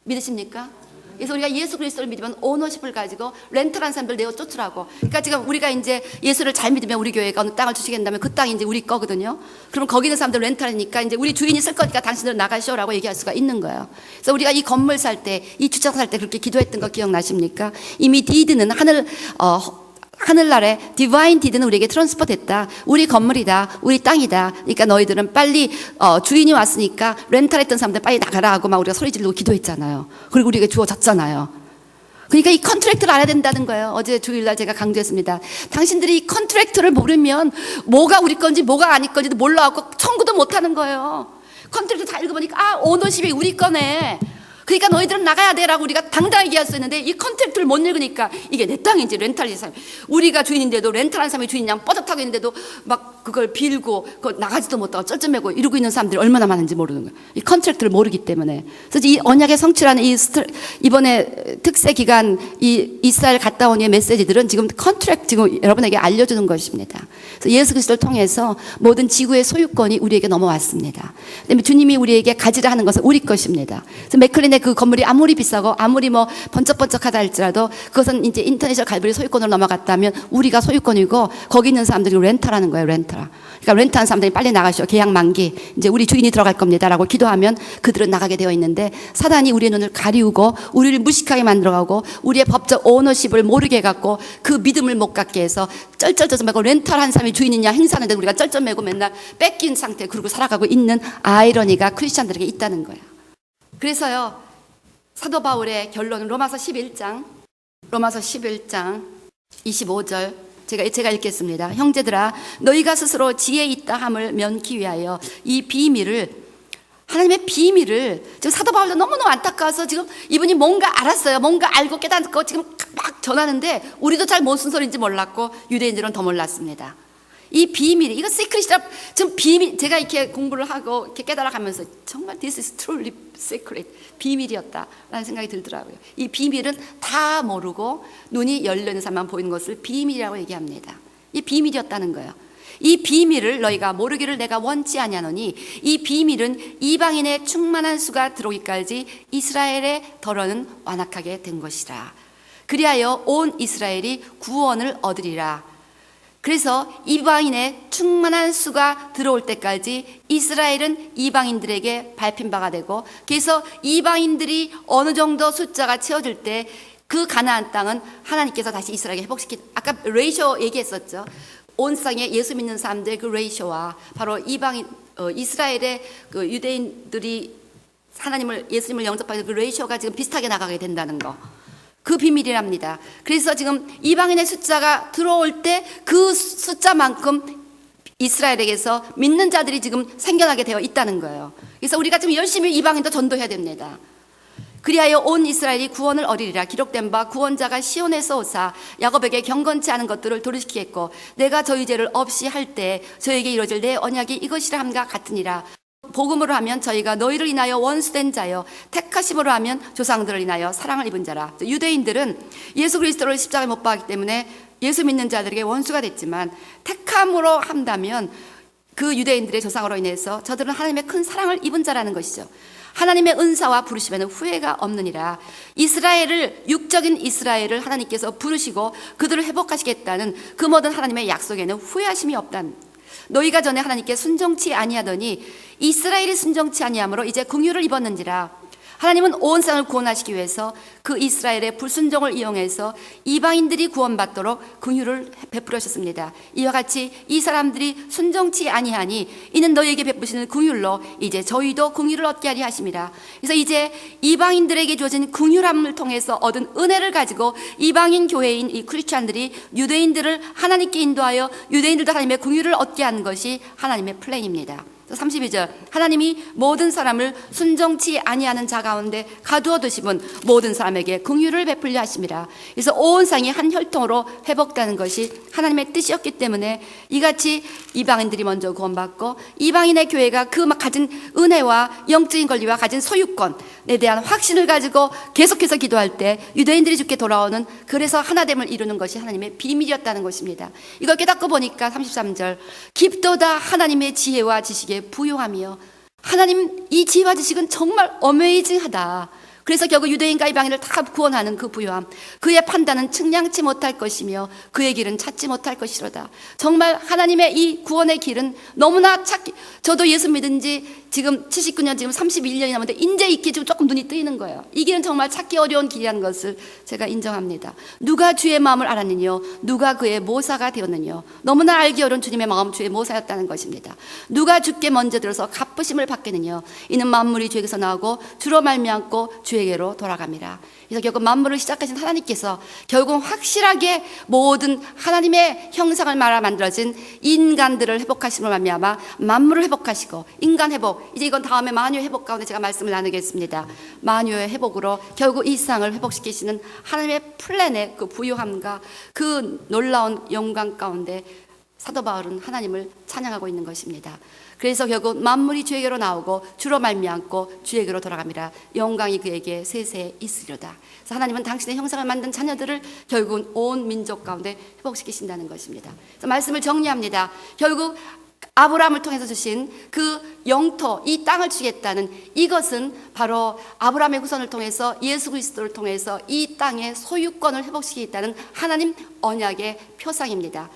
믿으십니까? 그래서 우리가 예수 그리스도를 믿으면 오너십을 가지고 렌탈한 사람들 내어 쫓으라고. 그러니까 지금 우리가 이제 예수를 잘 믿으면 우리 교회가 어느 땅을 주시겠다면 그 땅이 이제 우리 거거든요. 그럼 거기 있는 사람들 렌탈이니까 이제 우리 주인이 쓸 거니까 당신들 나가시오라고 얘기할 수가 있는 거예요. 그래서 우리가 이 건물 살 때, 이 주차장 살 때 그렇게 기도했던 거 기억나십니까? 이미 디드는 하늘나라에 디바인 디드는 우리에게 트랜스퍼 됐다. 우리 건물이다. 우리 땅이다. 그러니까 너희들은 빨리 주인이 왔으니까 렌탈했던 사람들 빨리 나가라 하고 막 우리가 소리 지르고 기도했잖아요. 그리고 우리에게 주어졌잖아요. 그러니까 이 컨트랙트를 알아야 된다는 거예요. 어제 주일날 제가 강조했습니다. 당신들이 이 컨트랙트를 모르면 뭐가 우리 건지 뭐가 아닐 건지도 몰라갖고 청구도 못하는 거예요. 컨트랙트 다 읽어보니까 오너십이 우리 거네. 그러니까 너희들은 나가야 돼라고 우리가 당당히 얘기할 수 있는데 이 컨트랙트를 못 읽으니까 이게 내 땅인지 렌탈이 사람, 우리가 주인인데도 렌탈한 사람이 주인이랑 뻗어타고 있는데도 막 그걸 빌고 그걸 나가지도 못하고 쩔쩔매고 이러고 있는 사람들이 얼마나 많은지 모르는 거예요. 이 컨트랙트를 모르기 때문에. 그래서 이 언약의 성취라는 이번에 특세 기간 이 이스라엘 갔다 온 이 메시지들은 지금 컨트랙트 지금 여러분에게 알려주는 것입니다. 그래서 예수 그리스도를 통해서 모든 지구의 소유권이 우리에게 넘어왔습니다. 그다음에 주님이 우리에게 가지라 하는 것은 우리 것입니다. 그래서 맥클린의 그 건물이 아무리 비싸고 아무리 뭐 번쩍번쩍하다 할지라도 그것은 이제 인터내셔널 갈보리 소유권으로 넘어갔다면 우리가 소유권이고 거기 있는 사람들이 렌탈하는 거예요. 렌탈. 그러니까 렌트한 사람들이 빨리 나가시오. 계약 만기. 이제 우리 주인이 들어갈 겁니다라고 기도하면 그들은 나가게 되어 있는데 사단이 우리의 눈을 가리우고 우리를 무식하게 만들어가고 우리의 법적 오너십을 모르게 해갖고 그 믿음을 못 갖게 해서 쩔쩔쩔매고 렌탈한 사람이 주인이냐 행사하는데 우리가 쩔쩔매고 맨날 뺏긴 상태 그러고 살아가고 있는 아이러니가 크리스찬들에게 있다는 거예요. 그래서요 사도 바울의 결론은 로마서 11장 25절 제가 읽겠습니다. 형제들아 너희가 스스로 지혜 있다 함을 면키 위하여 이 비밀을 하나님의 비밀을 지금 사도 바울도 너무너무 안타까워서 지금 이분이 뭔가 알았어요. 뭔가 알고 깨닫고 지금 막 전하는데 우리도 잘 뭔 순서인지 몰랐고 유대인들은 더 몰랐습니다. 이 비밀이 이거 시크릿이라 지금 비밀 제가 이렇게 공부를 하고 이렇게 깨달아가면서 정말 this is truly secret 비밀이었다라는 생각이 들더라고요. 이 비밀은 다 모르고 눈이 열려있는 사람만 보이는 것을 비밀이라고 얘기합니다. 이 비밀이었다는 거예요. 이 비밀을 너희가 모르기를 내가 원치 아니하노니 이 비밀은 이방인의 충만한 수가 들어오기까지 이스라엘의 덜어는 완악하게 된 것이라. 그리하여 온 이스라엘이 구원을 얻으리라. 그래서 이방인의 충만한 수가 들어올 때까지 이스라엘은 이방인들에게 밟힌 바가 되고 그래서 이방인들이 어느 정도 숫자가 채워질 때 그 가나안 땅은 하나님께서 다시 이스라엘에게 아까 레이쇼 얘기했었죠. 온 땅에 예수 믿는 사람들의 그 레이쇼와 바로 이스라엘의 그 유대인들이 예수님을 영접하는 그 레이쇼가 지금 비슷하게 나가게 된다는 거. 그 비밀이랍니다. 그래서 지금 이방인의 숫자가 들어올 때 그 숫자만큼 이스라엘에게서 믿는 자들이 지금 생겨나게 되어 있다는 거예요. 그래서 우리가 지금 열심히 이방인도 전도해야 됩니다. 그리하여 온 이스라엘이 구원을 얻으리라. 기록된 바 구원자가 시온에서 오사 야곱에게 경건치 않은 것들을 도르시키겠고 내가 저희 죄를 없이 할 때 저에게 이루어질 내 언약이 이것이라 함과 같으니라. 복음으로 하면 저희가 너희를 인하여 원수된 자여, 택하심으로 하면 조상들을 인하여 사랑을 입은 자라. 유대인들은 예수 그리스도를 십자가에 못 박았기 때문에 예수 믿는 자들에게 원수가 됐지만, 택함으로 한다면 그 유대인들의 조상으로 인해서 저들은 하나님의 큰 사랑을 입은 자라는 것이죠. 하나님의 은사와 부르심에는 후회가 없느니라. 이스라엘을, 육적인 이스라엘을 하나님께서 부르시고 그들을 회복하시겠다는 그 모든 하나님의 약속에는 후회하심이 없다는, 너희가 전에 하나님께 순종치 아니하더니 이스라엘이 순종치 아니함으로 이제 긍휼을 입었는지라. 하나님은 온 세상을 구원하시기 위해서 그 이스라엘의 불순종을 이용해서 이방인들이 구원받도록 긍휼을 베풀으셨습니다. 이와 같이 이 사람들이 순종치 아니하니 이는 너희에게 베푸시는 긍휼로 이제 저희도 긍휼을 얻게 하리 하심이라. 그래서 이제 이방인들에게 주어진 긍휼함을 통해서 얻은 은혜를 가지고 이방인 교회인 이 크리스찬들이 유대인들을 하나님께 인도하여 유대인들도 하나님의 긍휼을 얻게 하는 것이 하나님의 플랜입니다. 32절, 하나님이 모든 사람을 순종치 아니하는 자 가운데 가두어 두심은 모든 사람에게 긍휼을 베풀려 하심이라. 그래서 온 세상이 한 혈통으로 회복되는 것이 하나님의 뜻이었기 때문에 이같이 이방인들이 먼저 구원받고 이방인의 교회가 그 가진 은혜와 영적인 권리와 가진 소유권에 대한 확신을 가지고 계속해서 기도할 때 유대인들이 주께 돌아오는, 그래서 하나됨을 이루는 것이 하나님의 비밀이었다는 것입니다. 이걸 깨닫고 보니까 33절, 깊도다 하나님의 지혜와 지식에 부요하며, 하나님 이 지혜와 지식은 정말 어메이징하다. 그래서 결국 유대인과 이방인을 다 구원하는 그 부요함, 그의 판단은 측량치 못할 것이며 그의 길은 찾지 못할 것이로다. 정말 하나님의 이 구원의 길은 너무나 찾기, 저도 예수 믿은 지 지금 79년, 지금 31년이 남았는데 이제 이 길 좀 조금 눈이 뜨이는 거예요. 이 길은 정말 찾기 어려운 길이라는 것을 제가 인정합니다. 누가 주의 마음을 알았느냐, 누가 그의 모사가 되었느냐. 너무나 알기 어려운 주님의 마음, 주의 모사였다는 것입니다. 누가 주께 먼저 들어서 갚으심을 받겠느냐, 이는 만물이 주에게서 나오고 주로 말미암고 주에게로 돌아갑니다. 그래서 결국 만물을 시작하신 하나님께서 결국 확실하게 모든 하나님의 형상을 말아 만들어진 인간들을 회복하심을 말미암아 만물을 회복하시고, 인간 회복, 이제 이건 다음에 만유의 회복 가운데 제가 말씀을 나누겠습니다. 만유의 회복으로 결국 이 세상을 회복시키시는 하나님의 플랜의 그 부유함과 그 놀라운 영광 가운데 사도 바울은 하나님을 찬양하고 있는 것입니다. 그래서 결국 만물이 주에게로 나오고 주로 말미암고 주에게로 돌아갑니다. 영광이 그에게 세세에 있으리로다. 그래서 하나님은 당신의 형상을 만든 자녀들을 결국은 온 민족 가운데 회복시키신다는 것입니다. 그래서 말씀을 정리합니다. 결국 아브라함을 통해서 주신 그 영토, 이 땅을 주겠다는 이것은 바로 아브라함의 후손을 통해서 예수 그리스도를 통해서 이 땅의 소유권을 회복시키겠다는 하나님 언약의 표상입니다.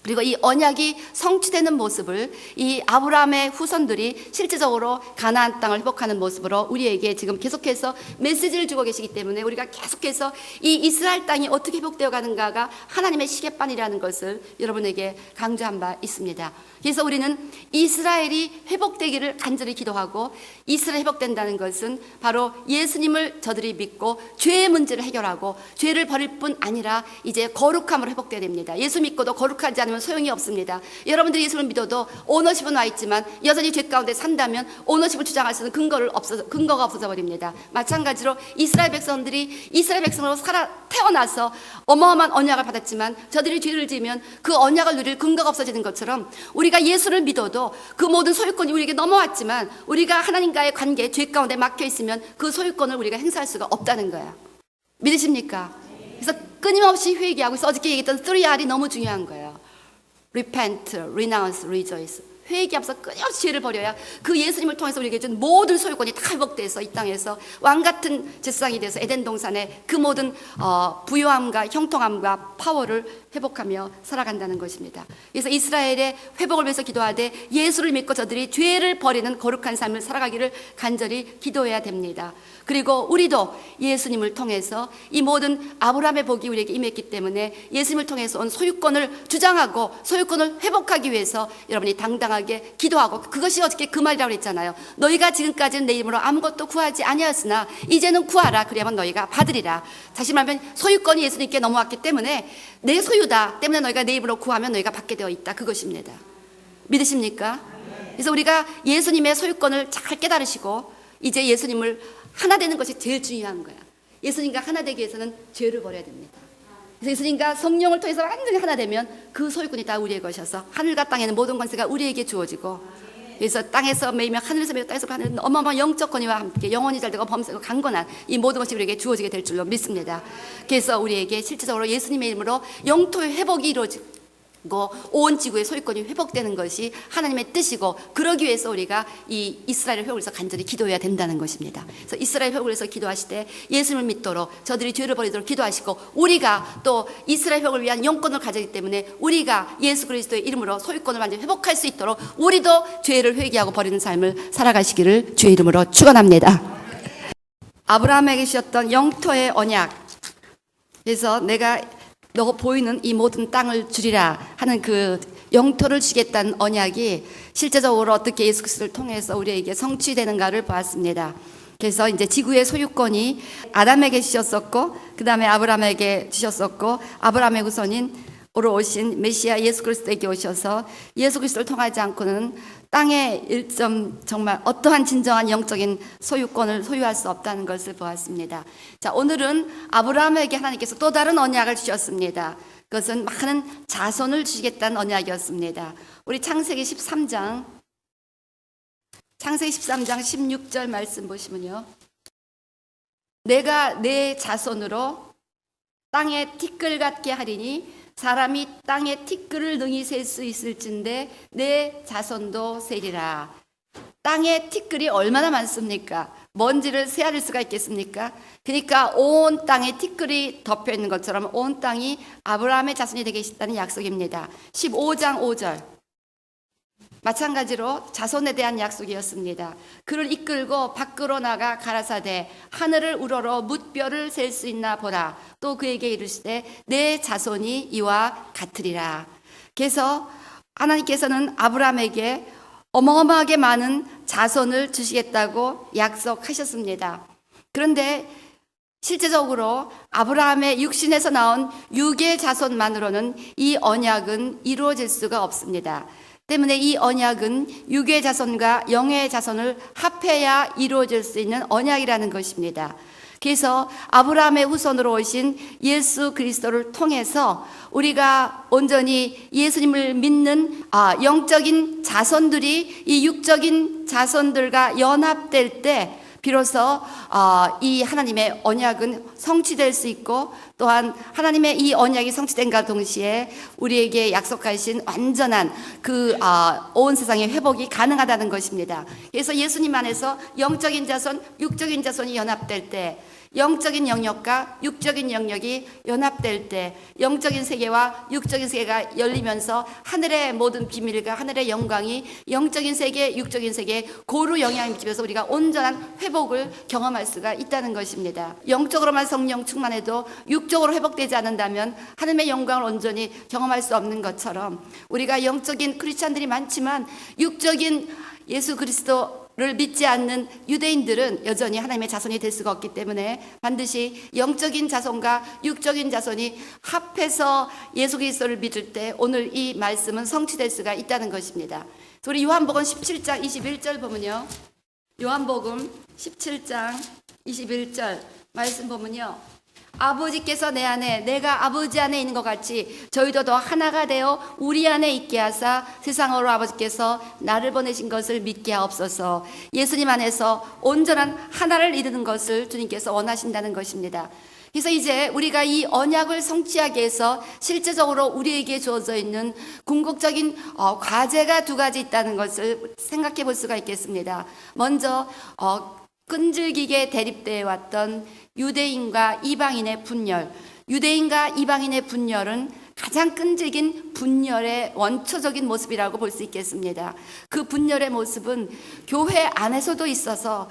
그리고 이 언약이 성취되는 모습을 이 아브라함의 후손들이 실제적으로 가나안 땅을 회복하는 모습으로 우리에게 지금 계속해서 메시지를 주고 계시기 때문에 우리가 계속해서 이 이스라엘 땅이 어떻게 회복되어 가는가가 하나님의 시계반이라는 것을 여러분에게 강조한 바 있습니다. 그래서 우리는 이스라엘이 회복되기를 간절히 기도하고, 이스라엘이 회복된다는 것은 바로 예수님을 저들이 믿고 죄의 문제를 해결하고 죄를 버릴 뿐 아니라 이제 거룩함으로 회복되어야 됩니다. 예수 믿고도 거룩하지 않으면 소용이 없습니다. 여러분들이 예수를 믿어도 오너십은 와 있지만 여전히 죄 가운데 산다면 오너십을 주장할 수 있는 근거가 없어져 버립니다. 마찬가지로 이스라엘 백성으로 태어나서 어마어마한 언약을 받았지만 저들이 죄를 지으면 그 언약을 누릴 근거가 없어지는 것처럼, 우리가 예수를 믿어도 그 모든 소유권이 우리에게 넘어왔지만 우리가 하나님과의 관계, 죄 가운데 막혀 있으면 그 소유권을 우리가 행사할 수가 없다는 거야. 믿으십니까? 그래서 끊임없이 회개하고, 어저께 얘기했던 3R이 너무 중요한 거예요. Repent, Renounce, Rejoice. 회개하면서 끊임없이 죄를 버려야 그 예수님을 통해서 우리에게 준 모든 소유권이 다 회복돼서 이 땅에서 왕같은 제사장이 돼서 에덴 동산의 그 모든 부요함과 형통함과 파워를 회복하며 살아간다는 것입니다. 그래서 이스라엘의 회복을 위해서 기도하되 예수를 믿고 저들이 죄를 버리는 거룩한 삶을 살아가기를 간절히 기도해야 됩니다. 그리고 우리도 예수님을 통해서 이 모든 아브라함의 복이 우리에게 임했기 때문에 예수님을 통해서 온 소유권을 주장하고 소유권을 회복하기 위해서 여러분이 당당하게 기도하고, 그것이 어저께 그 말이라고 했잖아요. 너희가 지금까지는 내 이름으로 아무것도 구하지 아니하였으나 이제는 구하라, 그리하면 너희가 받으리라. 다시 말하면 소유권이 예수님께 넘어왔기 때문에 내 소유다 때문에 너희가 내 입으로 구하면 너희가 받게 되어 있다, 그것입니다. 믿으십니까? 그래서 우리가 예수님의 소유권을 잘 깨달으시고 이제 예수님을 하나 되는 것이 제일 중요한 거야. 예수님과 하나 되기 위해서는 죄를 버려야 됩니다. 그래서 예수님과 성령을 통해서 완전히 하나 되면 그 소유권이 다 우리의 것이어서 하늘과 땅에는 모든 권세가 우리에게 주어지고, 그래서 땅에서 매이며 하늘에서 매이며 땅에서 하는 어마어마한 영적 권위와 함께 영원히 잘되고 범세고 강건한 이 모든 것이 우리에게 주어지게 될 줄로 믿습니다. 그래서 우리에게 실제적으로 예수님의 이름으로 영토의 회복이 이루어지고 온 지구의 소유권이 회복되는 것이 하나님의 뜻이고, 그러기 위해서 우리가 이 이스라엘 회복을 위해서 간절히 기도해야 된다는 것입니다. 그래서 이스라엘 회복을 위해서 기도하실 때 예수님을 믿도록 저들이 죄를 버리도록 기도하시고, 우리가 또 이스라엘 회복을 위한 영권을 가지기 때문에 우리가 예수 그리스도의 이름으로 소유권을 완전히 회복할 수 있도록 우리도 죄를 회개하고 버리는 삶을 살아가시기를 주의 이름으로 축원합니다. 아브라함에게 주셨던 영토의 언약, 그래서 내가 너 보이는 이 모든 땅을 주리라 하는 그 영토를 주겠다는 언약이 실제적으로 어떻게 예수 그리스도를 통해서 우리에게 성취되는가를 보았습니다. 그래서 이제 지구의 소유권이 아담에게 주셨었고, 그 다음에 아브라함에게 주셨었고, 아브라함의 후손으로 오신 메시아 예수 그리스도에게 오셔서 예수 그리스도를 통하지 않고는 땅의 정말 어떠한 진정한 영적인 소유권을 소유할 수 없다는 것을 보았습니다. 자, 오늘은 아브라함에게 하나님께서 또 다른 언약을 주셨습니다. 그것은 많은 자손을 주시겠다는 언약이었습니다. 우리 창세기 13장 16절 말씀 보시면요, 내가 내 자손으로 땅에 티끌 같게 하리니 사람이 땅에 티끌을 능히 셀 수 있을진데 내 자손도 세리라. 땅에 티끌이 얼마나 많습니까? 먼지를 세아릴 수가 있겠습니까? 그러니까 온 땅에 티끌이 덮여 있는 것처럼 온 땅이 아브라함의 자손이 되겠다는 약속입니다. 15장 5절 마찬가지로 자손에 대한 약속이었습니다. 그를 이끌고 밖으로 나가 가라사대 하늘을 우러러 뭇별을 셀 수 있나 보라. 또 그에게 이르시되 내 자손이 이와 같으리라. 그래서 하나님께서는 아브라함에게 어마어마하게 많은 자손을 주시겠다고 약속하셨습니다. 그런데 실제적으로 아브라함의 육신에서 나온 육의 자손만으로는 이 언약은 이루어질 수가 없습니다. 때문에 이 언약은 육의 자손과 영의 자손을 합해야 이루어질 수 있는 언약이라는 것입니다. 그래서 아브라함의 후손으로 오신 예수 그리스도를 통해서 우리가 온전히 예수님을 믿는 영적인 자손들이 이 육적인 자손들과 연합될 때 비로소 이 하나님의 언약은 성취될 수 있고, 또한 하나님의 이 언약이 성취된과 동시에 우리에게 약속하신 완전한 온 세상의 회복이 가능하다는 것입니다. 그래서 예수님 안에서 영적인 자손, 육적인 자손이 연합될 때, 영적인 영역과 육적인 영역이 연합될 때 영적인 세계와 육적인 세계가 열리면서 하늘의 모든 비밀과 하늘의 영광이 영적인 세계, 육적인 세계에 고루 영향을 미치면서 우리가 온전한 회복을 경험할 수가 있다는 것입니다. 영적으로만 성령 충만해도 육적으로 회복되지 않는다면 하나님의 영광을 온전히 경험할 수 없는 것처럼, 우리가 영적인 크리스찬들이 많지만 육적인 예수 그리스도를 믿지 않는 유대인들은 여전히 하나님의 자손이 될 수가 없기 때문에 반드시 영적인 자손과 육적인 자손이 합해서 예수 그리스도를 믿을 때 오늘 이 말씀은 성취될 수가 있다는 것입니다. 우리 요한복음 17장 21절 보면요, 요한복음 17장 21절 말씀 보면요, 아버지께서 내 안에 내가 아버지 안에 있는 것 같이 저희도 더 하나가 되어 우리 안에 있게 하사 세상으로 아버지께서 나를 보내신 것을 믿게 하옵소서. 예수님 안에서 온전한 하나를 이루는 것을 주님께서 원하신다는 것입니다. 그래서 이제 우리가 이 언약을 성취하기 위해서 실제적으로 우리에게 주어져 있는 궁극적인 과제가 두 가지 있다는 것을 생각해 볼 수가 있겠습니다. 먼저 끈질기게 대립되어 왔던 유대인과 이방인의 분열, 유대인과 이방인의 분열은 가장 끈질긴 분열의 원초적인 모습이라고 볼 수 있겠습니다. 그 분열의 모습은 교회 안에서도 있어서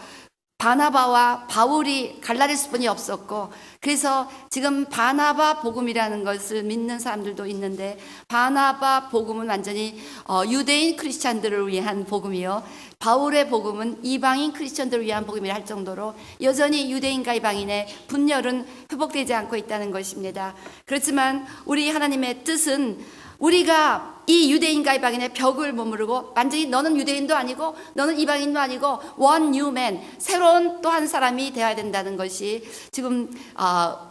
바나바와 바울이 갈라질 수뿐이 없었고, 그래서 지금 바나바 복음이라는 것을 믿는 사람들도 있는데, 바나바 복음은 완전히 유대인 크리스찬들을 위한 복음이요, 바울의 복음은 이방인 크리스천들을 위한 복음이라 할 정도로 여전히 유대인과 이방인의 분열은 회복되지 않고 있다는 것입니다. 그렇지만 우리 하나님의 뜻은 우리가 이 유대인과 이방인의 벽을 머무르고 완전히 너는 유대인도 아니고 너는 이방인도 아니고 one new man, 새로운 또 한 사람이 되어야 된다는 것이 지금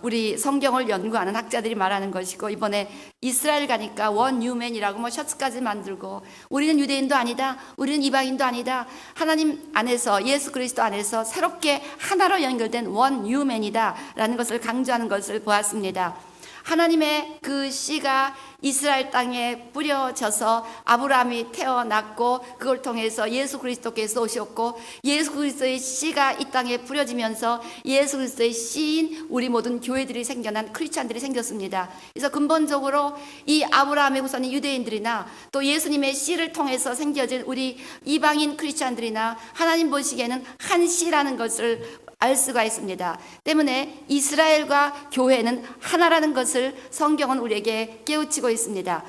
우리 성경을 연구하는 학자들이 말하는 것이고, 이번에 이스라엘 가니까 one new man이라고 뭐 셔츠까지 만들고, 우리는 유대인도 아니다, 우리는 이방인도 아니다, 하나님 안에서 예수 그리스도 안에서 새롭게 하나로 연결된 one new man이다 라는 것을 강조하는 것을 보았습니다. 하나님의 그 씨가 이스라엘 땅에 뿌려져서 아브라함이 태어났고, 그걸 통해서 예수 그리스도께서 오셨고, 예수 그리스도의 씨가 이 땅에 뿌려지면서 예수 그리스도의 씨인 우리 모든 교회들이 생겨난 크리스찬들이 생겼습니다. 그래서 근본적으로 이 아브라함의 후손인 유대인들이나 또 예수님의 씨를 통해서 생겨진 우리 이방인 크리스찬들이나 하나님 보시기에는 한 씨라는 것을 알 수가 있습니다. 때문에 이스라엘과 교회는 하나라는 것을 성경은 우리에게 깨우치고 있습니다.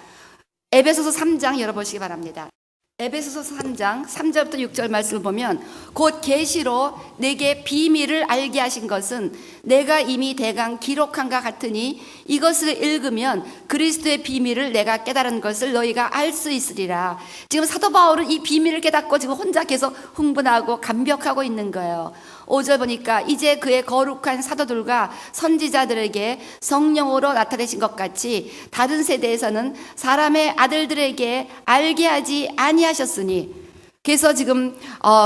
에베소서 3장 열어보시기 바랍니다. 에베소서 3장 3절부터 6절 말씀을 보면, 곧 계시로 내게 비밀을 알게 하신 것은 내가 이미 대강 기록한과 같으니 이것을 읽으면 그리스도의 비밀을 내가 깨달은 것을 너희가 알 수 있으리라. 지금 사도 바울은 이 비밀을 깨닫고 지금 혼자 계속 흥분하고 감격하고 있는 거예요. 5절 보니까 이제 그의 거룩한 사도들과 선지자들에게 성령으로 나타내신 것 같이 다른 세대에서는 사람의 아들들에게 알게 하지 아니하셨으니, 그래서 지금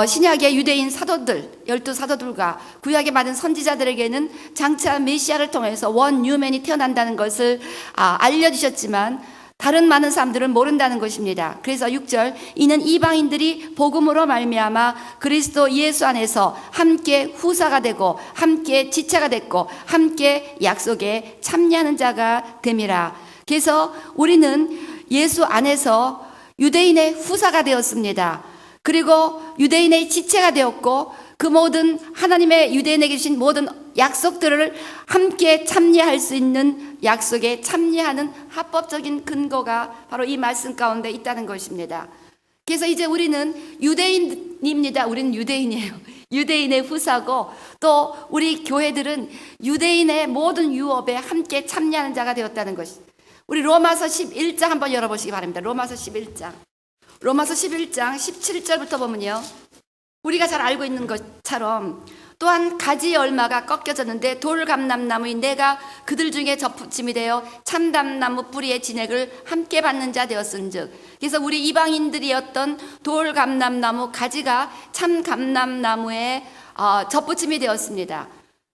신약의 유대인 사도들 12사도들과 구약의 많은 선지자들에게는 장차 메시아를 통해서 원 뉴맨이 태어난다는 것을 알려주셨지만 다른 많은 사람들은 모른다는 것입니다. 그래서 6절, 이는 이방인들이 복음으로 말미암아 그리스도 예수 안에서 함께 후사가 되고 함께 지체가 됐고 함께 약속에 참여하는 자가 됨이라. 그래서 우리는 예수 안에서 유대인의 후사가 되었습니다. 그리고 유대인의 지체가 되었고, 그 모든 하나님의 유대인에게 주신 모든 약속들을 함께 참여할 수 있는 약속에 참여하는 합법적인 근거가 바로 이 말씀 가운데 있다는 것입니다. 그래서 이제 우리는 유대인입니다. 우리는 유대인이에요. 유대인의 후사고, 또 우리 교회들은 유대인의 모든 유업에 함께 참여하는 자가 되었다는 것입니다. 우리 로마서 11장 한번 열어보시기 바랍니다. 로마서 11장 17절부터 보면요, 우리가 잘 알고 있는 것처럼 또한 가지 얼마가 꺾여졌는데 돌감람나무인 내가 그들 중에 접붙임이 되어 참담나무 뿌리의 진액을 함께 받는 자 되었은즉. 그래서 우리 이방인들이었던 돌감람나무 가지가 참감람나무에 접붙임이 되었습니다.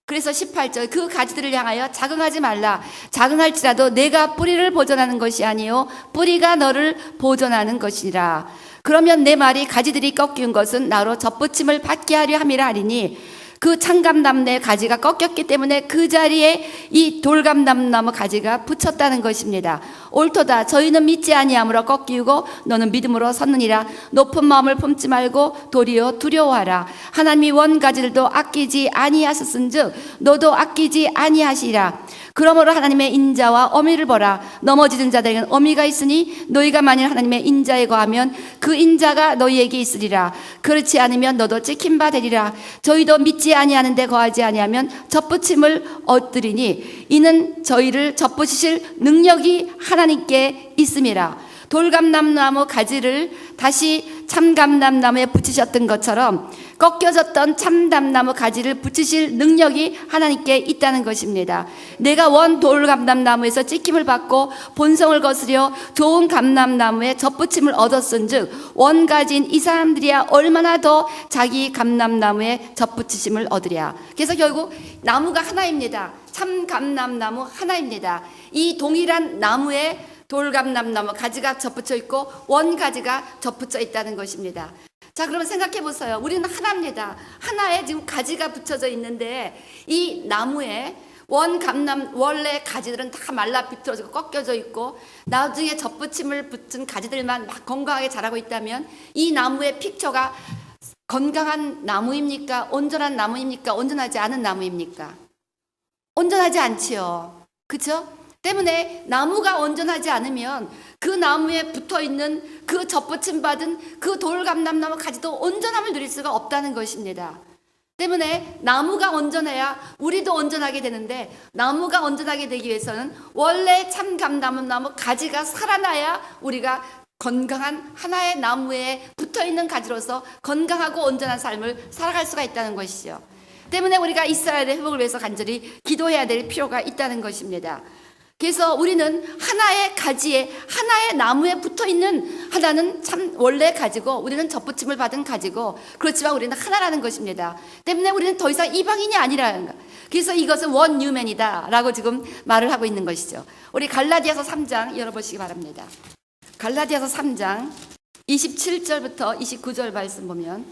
그래서 18절, 그 가지들을 향하여 자긍하지 말라. 자긍할지라도 내가 뿌리를 보존하는 것이 아니요 뿌리가 너를 보존하는 것이라. 그러면 내 말이 가지들이 꺾인 것은 나로 접붙임을 받게 하려 함이라 하리니, 그 참감나무의 가지가 꺾였기 때문에 그 자리에 이 돌감나무 가지가 붙였다는 것입니다. 옳도다. 저희는 믿지 아니함으로 꺾이고 너는 믿음으로 섰느니라. 높은 마음을 품지 말고 도리어 두려워하라. 하나님이 원 가지들도 아끼지 아니하셨은즉 너도 아끼지 아니하시리라. 그러므로 하나님의 인자와 어미를 보라. 넘어지는 자들에게는 어미가 있으니 너희가 만일 하나님의 인자에 거하면 그 인자가 너희에게 있으리라. 그렇지 않으면 너도 찍힌 바 되리라. 저희도 믿지 아니하는데 거하지 아니하면 접붙임을 얻으리니 이는 저희를 접붙이실 능력이 하나님께 있음이라. 돌감람나무 가지를 다시 참감람나무에 붙이셨던 것처럼 꺾여졌던 참담나무 가지를 붙이실 능력이 하나님께 있다는 것입니다. 내가 원 돌감람나무에서 찍힘을 받고 본성을 거스려 좋은 감람나무에 접붙임을 얻었은즉 원 가진 이 사람들이야 얼마나 더 자기 감람나무에 접붙이심을 얻으랴. 그래서 결국 나무가 하나입니다. 참감람나무 하나입니다. 이 동일한 나무에 돌감람나무 가지가 접붙여 있고 원 가지가 접붙여 있다는 것입니다. 자, 그러면 생각해 보세요. 우리는 하나입니다. 하나에 지금 가지가 붙여져 있는데 이 나무에 원래 가지들은 다 말라 비틀어지고 꺾여져 있고 나중에 접붙임을 붙은 가지들만 막 건강하게 자라고 있다면 이 나무의 픽처가 건강한 나무입니까? 온전한 나무입니까? 온전하지 않은 나무입니까? 온전하지 않지요. 그렇죠? 때문에 나무가 온전하지 않으면 그 나무에 붙어있는 그 접붙임 받은 그 돌감람나무 가지도 온전함을 누릴 수가 없다는 것입니다. 때문에 나무가 온전해야 우리도 온전하게 되는데, 나무가 온전하게 되기 위해서는 원래 참 감나무 가지가 살아나야 우리가 건강한 하나의 나무에 붙어있는 가지로서 건강하고 온전한 삶을 살아갈 수가 있다는 것이죠. 때문에 우리가 이스라엘의 회복을 위해서 간절히 기도해야 될 필요가 있다는 것입니다. 그래서 우리는 하나의 가지에, 하나의 나무에 붙어있는, 하나는 참 원래 가지고 우리는 접붙임을 받은 가지고, 그렇지만 우리는 하나라는 것입니다. 때문에 우리는 더 이상 이방인이 아니라는 것. 그래서 이것은 원 뉴맨이다 라고 지금 말을 하고 있는 것이죠. 우리 갈라디아서 3장 열어보시기 바랍니다. 갈라디아서 3장 27절부터 29절 말씀 보면,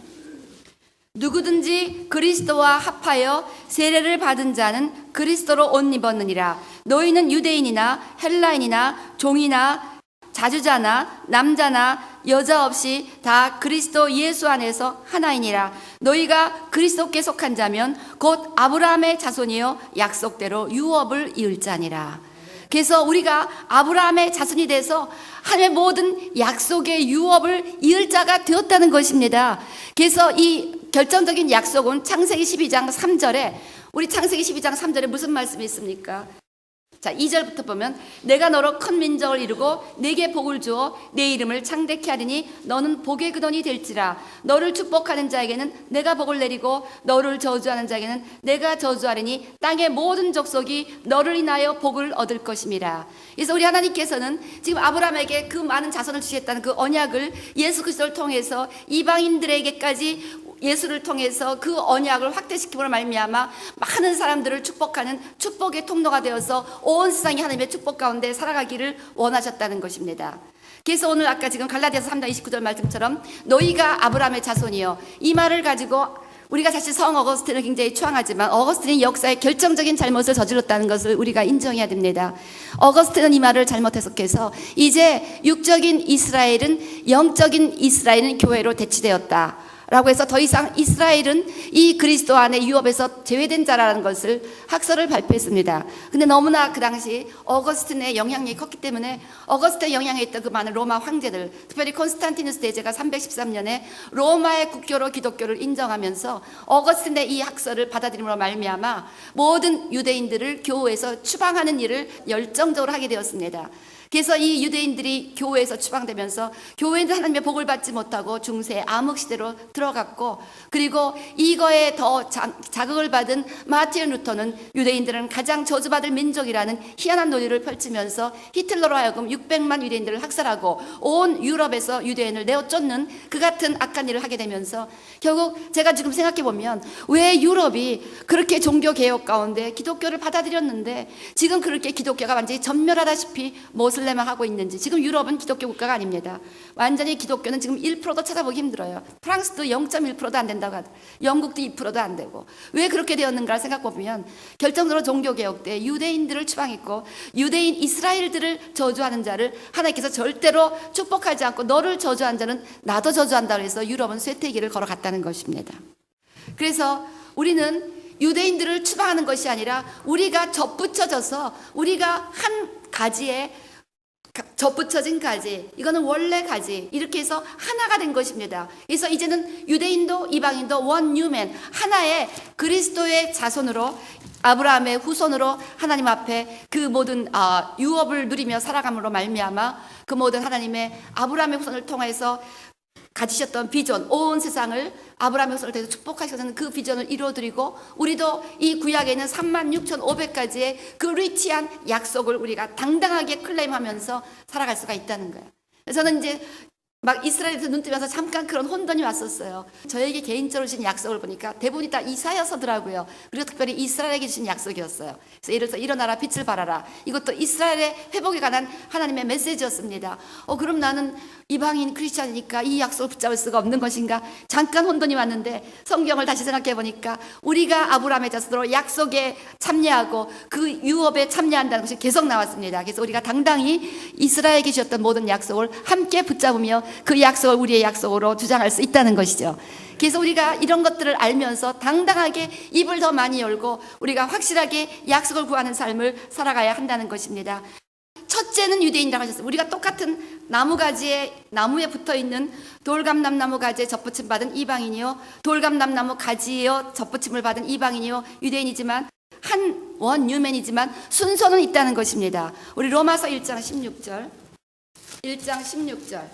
누구든지 그리스도와 합하여 세례를 받은 자는 그리스도로 옷 입었느니라. 너희는 유대인이나 헬라인이나 종이나 자주자나 남자나 여자 없이 다 그리스도 예수 안에서 하나이니라. 너희가 그리스도께 속한 자면 곧 아브라함의 자손이요 약속대로 유업을 이을 자니라. 그래서 우리가 아브라함의 자손이 돼서 하나님의 모든 약속의 유업을 이을 자가 되었다는 것입니다. 그래서 이 결정적인 약속은 창세기 12장 3절에, 우리 창세기 12장 3절에 무슨 말씀이 있습니까? 자, 2절부터 보면, 내가 너로 큰 민족을 이루고 내게 복을 주어 내 이름을 창대케 하리니 너는 복의 근원이 될지라. 너를 축복하는 자에게는 내가 복을 내리고 너를 저주하는 자에게는 내가 저주하리니 땅의 모든 족속이 너를 인하여 복을 얻을 것임이라. 그래서 우리 하나님께서는 지금 아브라함에게 그 많은 자손을 주셨다는 그 언약을 예수 그리스도를 통해서 이방인들에게까지, 예수를 통해서 그 언약을 확대시킴으로 말미암아 많은 사람들을 축복하는 축복의 통로가 되어서 온 세상이 하나님의 축복 가운데 살아가기를 원하셨다는 것입니다. 그래서 오늘 아까 지금 갈라디아서 3장 29절 말씀처럼 너희가 아브라함의 자손이요, 이 말을 가지고 우리가 사실 성 어거스틴을 굉장히 추앙하지만 어거스틴이 역사에 결정적인 잘못을 저질렀다는 것을 우리가 인정해야 됩니다. 어거스틴은 이 말을 잘못 해석해서 이제 육적인 이스라엘은 영적인 이스라엘은 교회로 대치되었다 라고 해서 더 이상 이스라엘은 이 그리스도 안에 유업에서 제외된 자라는 것을 학설을 발표했습니다. 근데 너무나 그 당시 어거스틴의 영향력이 컸기 때문에 어거스틴의 영향에 있던 그 많은 로마 황제들, 특별히 콘스탄티누스 대제가 313년에 로마의 국교로 기독교를 인정하면서 어거스틴의 이 학설을 받아들임으로 말미암아 모든 유대인들을 교회에서 추방하는 일을 열정적으로 하게 되었습니다. 그래서 이 유대인들이 교회에서 추방되면서 교회는 하나님의 복을 받지 못하고 중세 암흑시대로 들어갔고, 그리고 이거에 더 자극을 받은 마틴 루터는 유대인들은 가장 저주받을 민족이라는 희한한 논리를 펼치면서 히틀러로 하여금 600만 유대인들을 학살하고 온 유럽에서 유대인을 내어쫓는 그 같은 악한 일을 하게 되면서, 결국 제가 지금 생각해 보면 왜 유럽이 그렇게 종교개혁 가운데 기독교를 받아들였는데 지금 그렇게 기독교가 완전히 전멸하다시피 모슬렘만 하고 있는지. 지금 유럽은 기독교 국가가 아닙니다. 완전히 기독교는 지금 1%도 찾아보기 힘들어요. 프랑스도 0.1%도 안 된다고 하고 영국도 2%도 안 되고. 왜 그렇게 되었는가를 생각해보면 결정적으로 종교개혁 때 유대인들을 추방했고 유대인 이스라엘들을 저주하는 자를 하나님께서 절대로 축복하지 않고 너를 저주한 자는 나도 저주한다고 해서 유럽은 쇠퇴기를 걸어갔다는 것입니다. 그래서 우리는 유대인들을 추방하는 것이 아니라 우리가 접붙여져서 우리가 한 가지에 접붙여진 가지, 이거는 원래 가지, 이렇게 해서 하나가 된 것입니다. 그래서 이제는 유대인도 이방인도 원 뉴맨, 하나의 그리스도의 자손으로, 아브라함의 후손으로 하나님 앞에 그 모든 유업을 누리며 살아감으로 말미암아 그 모든 하나님의 아브라함의 후손을 통해서 가지셨던 비전, 온 세상을 아브라함의 후손을 통해서 축복하시는 그 비전을 이루어드리고, 우리도 이 구약에 있는 36,500가지의 그 리치한 약속을 우리가 당당하게 클레임하면서 살아갈 수가 있다는 거예요. 그래서 저는 이제 막 이스라엘에서 눈 뜨면서 잠깐 그런 혼돈이 왔었어요. 저에게 개인적으로 주신 약속을 보니까 대부분이 다 이사야서더라고요. 그리고 특별히 이스라엘에게 주신 약속이었어요. 그래서 예를 들어서 일어나라 빛을 발하라, 이것도 이스라엘의 회복에 관한 하나님의 메시지였습니다. 그럼 나는 이방인 크리스찬이니까 이 약속을 붙잡을 수가 없는 것인가? 잠깐 혼돈이 왔는데 성경을 다시 생각해 보니까 우리가 아브라함의 자손으로 약속에 참여하고 그 유업에 참여한다는 것이 계속 나왔습니다. 그래서 우리가 당당히 이스라엘에게 주셨던 모든 약속을 함께 붙잡으며 그 약속을 우리의 약속으로 주장할 수 있다는 것이죠. 그래서 우리가 이런 것들을 알면서 당당하게 입을 더 많이 열고 우리가 확실하게 약속을 구하는 삶을 살아가야 한다는 것입니다. 첫째는 유대인이라고 하셨어요. 우리가 똑같은 나무에 붙어 있는 돌감람나무 가지에 접붙임 받은 이방인이요, 돌감람나무 가지에요 접붙임을 받은 이방인이요, 유대인이지만 한 원유맨이지만 순서는 있다는 것입니다. 우리 로마서 1장 16절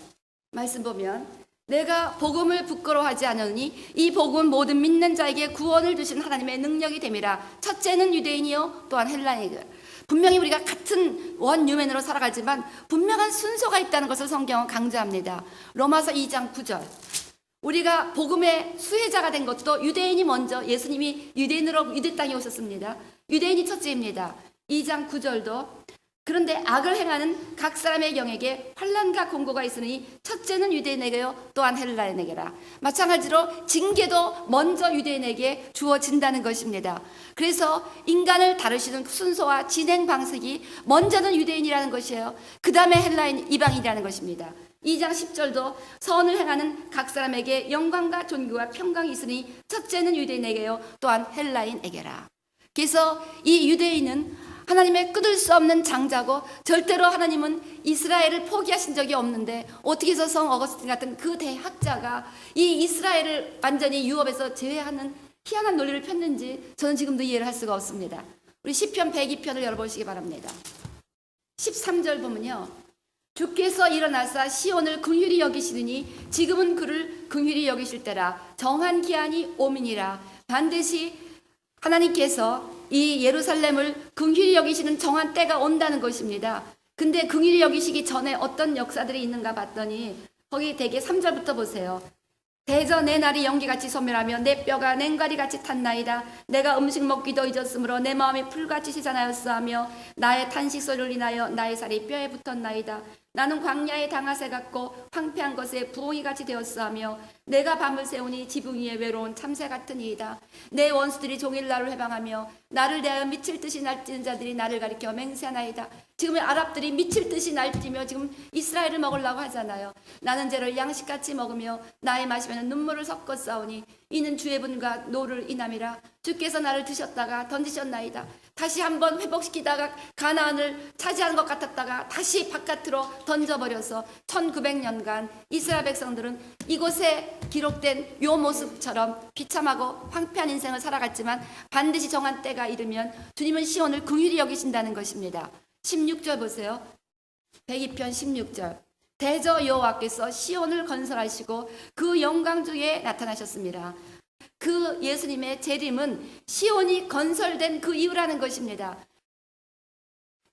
말씀 보면, 내가 복음을 부끄러워하지 않으니 이 복음은 모든 믿는 자에게 구원을 주신 하나님의 능력이 됨이라. 첫째는 유대인이요 또한 헬라인이다. 분명히 우리가 같은 원유맨으로 살아가지만 분명한 순서가 있다는 것을 성경은 강조합니다. 로마서 2장 9절, 우리가 복음의 수혜자가 된 것도 유대인이 먼저, 예수님이 유대인으로 유대 땅에 오셨습니다. 유대인이 첫째입니다. 2장 9절도, 그런데 악을 행하는 각 사람의 영에게 환난과 공고가 있으니 첫째는 유대인에게요 또한 헬라인에게라. 마찬가지로 징계도 먼저 유대인에게 주어진다는 것입니다. 그래서 인간을 다루시는 순서와 진행 방식이 먼저는 유대인이라는 것이에요. 그 다음에 헬라인, 이방인이라는 것입니다. 2장 10절도 선을 행하는 각 사람에게 영광과 존귀와 평강이 있으니 첫째는 유대인에게요 또한 헬라인에게라. 그래서 이 유대인은 하나님의 끊을 수 없는 장자고, 절대로 하나님은 이스라엘을 포기하신 적이 없는데 어떻게 해서 성 어거스틴 같은 그 대학자가 이 이스라엘을 완전히 유업에서 제외하는 희한한 논리를 폈는지 저는 지금도 이해를 할 수가 없습니다. 우리 시편 102편을 열어보시기 바랍니다. 13절 보면요, 주께서 일어나사 시온을 긍휼히 여기시느니 지금은 그를 긍휼히 여기실 때라. 정한 기한이 오미니라. 반드시 하나님께서 이 예루살렘을 긍휼히 여기시는 정한 때가 온다는 것입니다. 근데 긍휼히 여기시기 전에 어떤 역사들이 있는가 봤더니, 거기 대개 3절부터 보세요. 대저 내 날이 연기같이 소멸하며 내 뼈가 냉가리같이 탔나이다. 내가 음식 먹기도 잊었으므로 내 마음이 풀같이 시산하였으하며 나의 탄식 소리를 인하여 나의 살이 뼈에 붙었나이다. 나는 광야의 당아새 같고 황폐한 것에 부엉이같이 되었으하며 내가 밤을 새우니 지붕 위에 외로운 참새 같으니이다. 내 원수들이 종일 나를 해방하며 나를 대하여 미칠 듯이 날뛰는 자들이 나를 가리켜 맹세하나이다. 지금 아랍들이 미칠 듯이 날뛰며 지금 이스라엘을 먹으려고 하잖아요. 나는 죄를 양식같이 먹으며 나의 마시면은 눈물을 섞어 싸우니 이는 주의 분과 노를 인함이라. 주께서 나를 드셨다가 던지셨나이다. 다시 한번 회복시키다가 가나안을 차지하는 것 같았다가 다시 바깥으로 던져버려서 1900년간 이스라엘 백성들은 이곳에 기록된 요 모습처럼 비참하고 황폐한 인생을 살아갔지만 반드시 정한 때가 이르면 주님은 시온을 긍휼히 여기신다는 것입니다. 16절 보세요. 102편 16절. 대저 여호와께서 시온을 건설하시고 그 영광 중에 나타나셨습니다. 그 예수님의 재림은 시온이 건설된 그 이유라는 것입니다.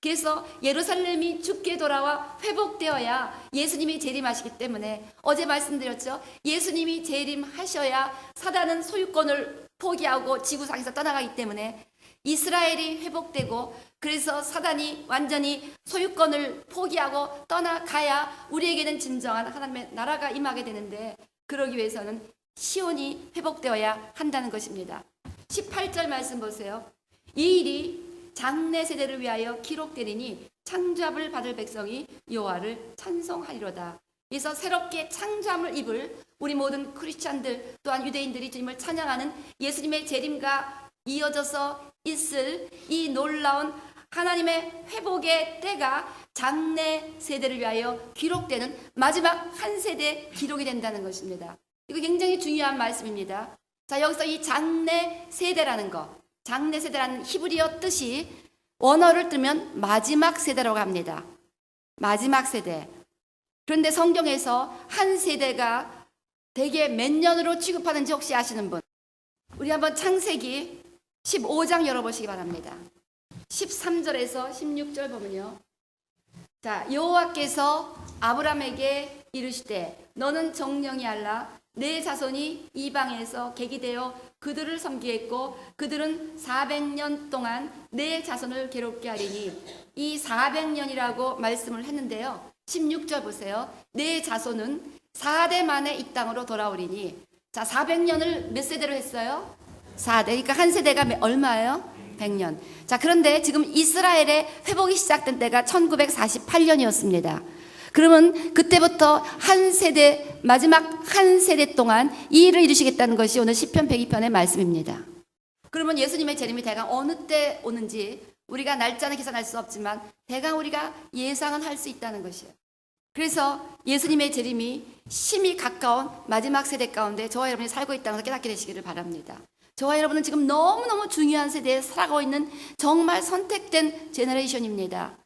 그래서 예루살렘이 죽게 돌아와 회복되어야 예수님이 재림하시기 때문에, 어제 말씀드렸죠. 예수님이 재림하셔야 사단은 소유권을 포기하고 지구상에서 떠나가기 때문에 이스라엘이 회복되고, 그래서 사단이 완전히 소유권을 포기하고 떠나가야 우리에게는 진정한 하나님의 나라가 임하게 되는데, 그러기 위해서는 시온이 회복되어야 한다는 것입니다. 18절 말씀 보세요. 이 일이 장래 세대를 위하여 기록되리니 창조함을 받을 백성이 여호와를 찬송하리로다. 그래서 새롭게 창조함을 입을 우리 모든 크리스찬들 또한 유대인들이 주님을 찬양하는 예수님의 재림과 이어져서 있을 이 놀라운 하나님의 회복의 때가 장래 세대를 위하여 기록되는 마지막 한 세대 기록이 된다는 것입니다. 이거 굉장히 중요한 말씀입니다. 자, 여기서 이 장래 세대라는 거, 장래 세대라는 히브리어 뜻이 원어를 뜨면 마지막 세대라고 합니다. 마지막 세대. 그런데 성경에서 한 세대가 대개 몇 년으로 취급하는지 혹시 아시는 분? 우리 한번 창세기 15장 열어보시기 바랍니다. 13절에서 16절 보면요. 자, 여호와께서 아브라함에게 이르시되 너는 정령이 알라. 내 자손이 이방에서 계기되어 그들을 섬기겠고 그들은 400년 동안 내 자손을 괴롭게 하리니, 이 400년이라고 말씀을 했는데요. 16절 보세요. 내 자손은 4대 만에 이 땅으로 돌아오리니. 자, 400년을 몇 세대로 했어요? 4대. 그러니까 한 세대가 얼마예요? 100년. 자, 그런데 지금 이스라엘의 회복이 시작된 때가 1948년이었습니다. 그러면 그때부터 한 세대, 마지막 한 세대 동안 이 일을 이루시겠다는 것이 오늘 시편 102편의 말씀입니다. 그러면 예수님의 재림이 대강 어느 때 오는지 우리가 날짜는 계산할 수 없지만 대강 우리가 예상은 할 수 있다는 것이에요. 그래서 예수님의 재림이 심히 가까운 마지막 세대 가운데 저와 여러분이 살고 있다는 것을 깨닫게 되시기를 바랍니다. 저와 여러분은 지금 너무너무 중요한 세대에 살아가고 있는 정말 선택된 제너레이션입니다.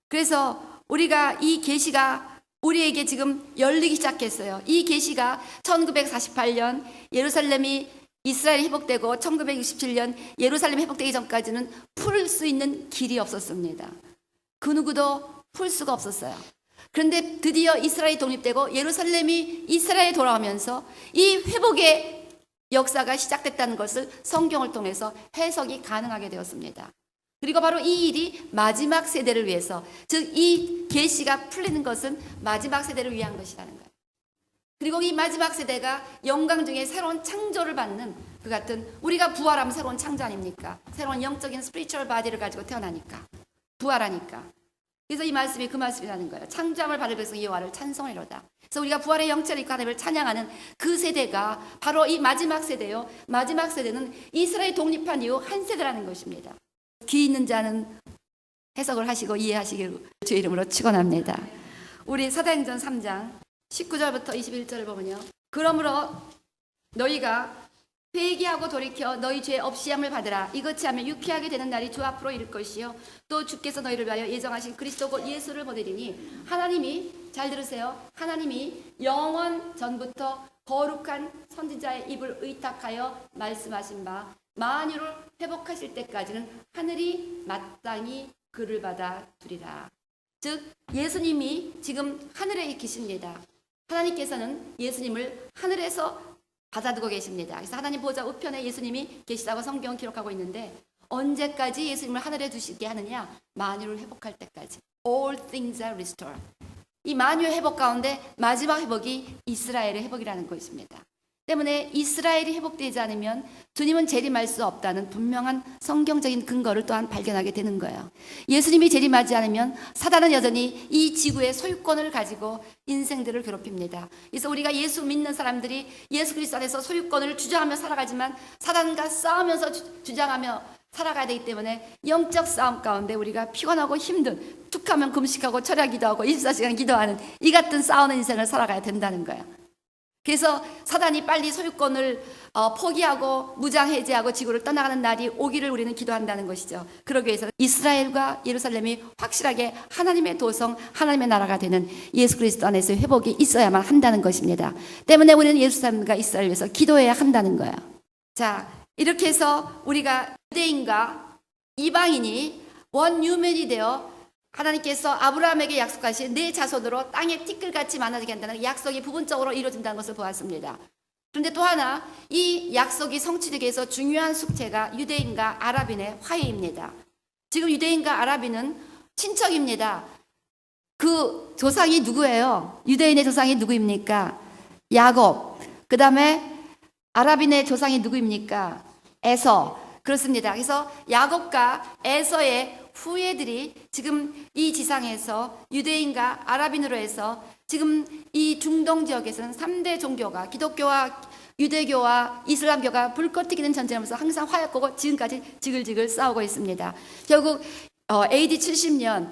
그래서 우리가 이 계시가 우리에게 지금 열리기 시작했어요. 이 계시가 1948년 예루살렘이 이스라엘이 회복되고 1967년 예루살렘이 회복되기 전까지는 풀 수 있는 길이 없었습니다. 그 누구도 풀 수가 없었어요. 그런데 드디어 이스라엘이 독립되고 예루살렘이 이스라엘에 돌아오면서 이 회복의 역사가 시작됐다는 것을 성경을 통해서 해석이 가능하게 되었습니다. 그리고 바로 이 일이 마지막 세대를 위해서, 즉 이 계시가 풀리는 것은 마지막 세대를 위한 것이라는 거예요. 그리고 이 마지막 세대가 영광 중에 새로운 창조를 받는 그 같은, 우리가 부활하면 새로운 창조 아닙니까? 새로운 영적인 스피리추얼 바디를 가지고 태어나니까, 부활하니까. 그래서 이 말씀이 그 말씀이라는 거예요. 창조함을 받을 백성 여호와를 찬송하리로다. 그래서 우리가 부활의 영체를 입고 하나님을 찬양하는 그 세대가 바로 이 마지막 세대요. 마지막 세대는 이스라엘 독립한 이후 한 세대라는 것입니다. 귀 있는 자는 해석을 하시고 이해하시기를 주의 이름으로 축원합니다. 우리 사도행전 3장 19절부터 21절을 보면요. 그러므로 너희가 회개하고 돌이켜 너희 죄 없이 함을 받으라. 이같이 하면 유쾌하게 되는 날이 주 앞으로 이를 것이요 또 주께서 너희를 위하여 예정하신 그리스도 곧 예수를 보내리니, 하나님이, 잘 들으세요, 하나님이 영원 전부터 거룩한 선지자의 입을 의탁하여 말씀하신 바 만유를 회복하실 때까지는 하늘이 마땅히 그를 받아 두리라. 즉 예수님이 지금 하늘에 계십니다. 하나님께서는 예수님을 하늘에서 받아두고 계십니다. 그래서 하나님 보좌 우편에 예수님이 계시다고 성경은 기록하고 있는데, 언제까지 예수님을 하늘에 두시게 하느냐? 만유를 회복할 때까지. All things are restored. 이 만유의 회복 가운데 마지막 회복이 이스라엘의 회복이라는 것입니다. 때문에 이스라엘이 회복되지 않으면 주님은 재림할 수 없다는 분명한 성경적인 근거를 또한 발견하게 되는 거예요. 예수님이 재림하지 않으면 사단은 여전히 이 지구의 소유권을 가지고 인생들을 괴롭힙니다. 그래서 우리가 예수 믿는 사람들이 예수 그리스도 안에서 소유권을 주장하며 살아가지만 사단과 싸우면서 주장하며 살아가야 되기 때문에 영적 싸움 가운데 우리가 피곤하고 힘든, 툭하면 금식하고 철야 기도하고 24시간 기도하는 이 같은 싸우는 인생을 살아가야 된다는 거예요. 그래서 사단이 빨리 소유권을 포기하고 무장 해제하고 지구를 떠나가는 날이 오기를 우리는 기도한다는 것이죠. 그러기 위해서 이스라엘과 예루살렘이 확실하게 하나님의 도성, 하나님의 나라가 되는 예수 그리스도 안에서 회복이 있어야만 한다는 것입니다. 때문에 우리는 예루살렘과 이스라엘을 위해서 기도해야 한다는 거예요. 자, 이렇게 해서 우리가 유대인과 이방인이 원유맨이 되어 하나님께서 아브라함에게 약속하신 내 자손으로 땅에 티끌같이 많아지게 한다는 약속이 부분적으로 이루어진다는 것을 보았습니다. 그런데 또 하나, 이 약속이 성취되기 위해서 중요한 숙제가 유대인과 아랍인의 화해입니다. 지금 유대인과 아랍인은 친척입니다. 그 조상이 누구예요? 유대인의 조상이 누구입니까? 야곱. 그 다음에 아랍인의 조상이 누구입니까? 에서. 그렇습니다. 그래서 야곱과 에서의 후예들이 지금 이 지상에서 유대인과 아랍인으로 해서 지금 이 중동 지역에서는 3대 종교가, 기독교와 유대교와 이슬람교가 불꽃 튀기는 전쟁하면서 항상 화약고고 지금까지 지글지글 싸우고 있습니다. 결국 AD 70년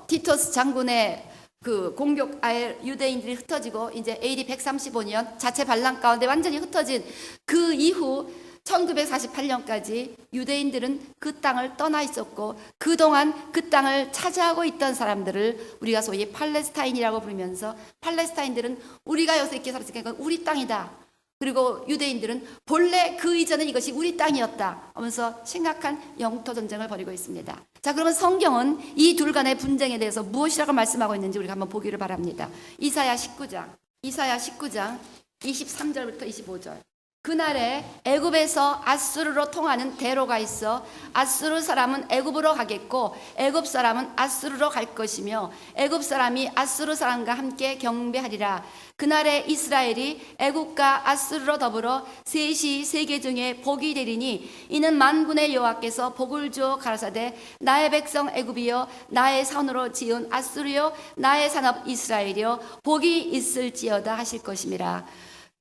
티토스 장군의 그 공격 아예 유대인들이 흩어지고 이제 AD 135년 자체 반란 가운데 완전히 흩어진 그 이후 1948년까지 유대인들은 그 땅을 떠나 있었고, 그동안 그 땅을 차지하고 있던 사람들을 우리가 소위 팔레스타인이라고 부르면서, 팔레스타인들은 우리가 여기서 이렇게 살았으니까 우리 땅이다. 그리고 유대인들은 본래 그 이전에 이것이 우리 땅이었다 하면서 심각한 영토 전쟁을 벌이고 있습니다. 자, 그러면 성경은 이 둘 간의 분쟁에 대해서 무엇이라고 말씀하고 있는지 우리가 한번 보기를 바랍니다. 이사야 19장 23절부터 25절. 그날에 애굽에서 아수르로 통하는 대로가 있어 아수르 사람은 애굽으로 가겠고 애굽 사람은 아수르로 갈 것이며 애굽 사람이 아수르 사람과 함께 경배하리라. 그날에 이스라엘이 애굽과 아수르로 더불어 셋이 세계 중에 복이 되리니 이는 만군의 여호와께서 복을 주어 가라사대 나의 백성 애굽이여 나의 산으로 지은 아수르여 나의 산업 이스라엘이여 복이 있을지어다 하실 것임이라.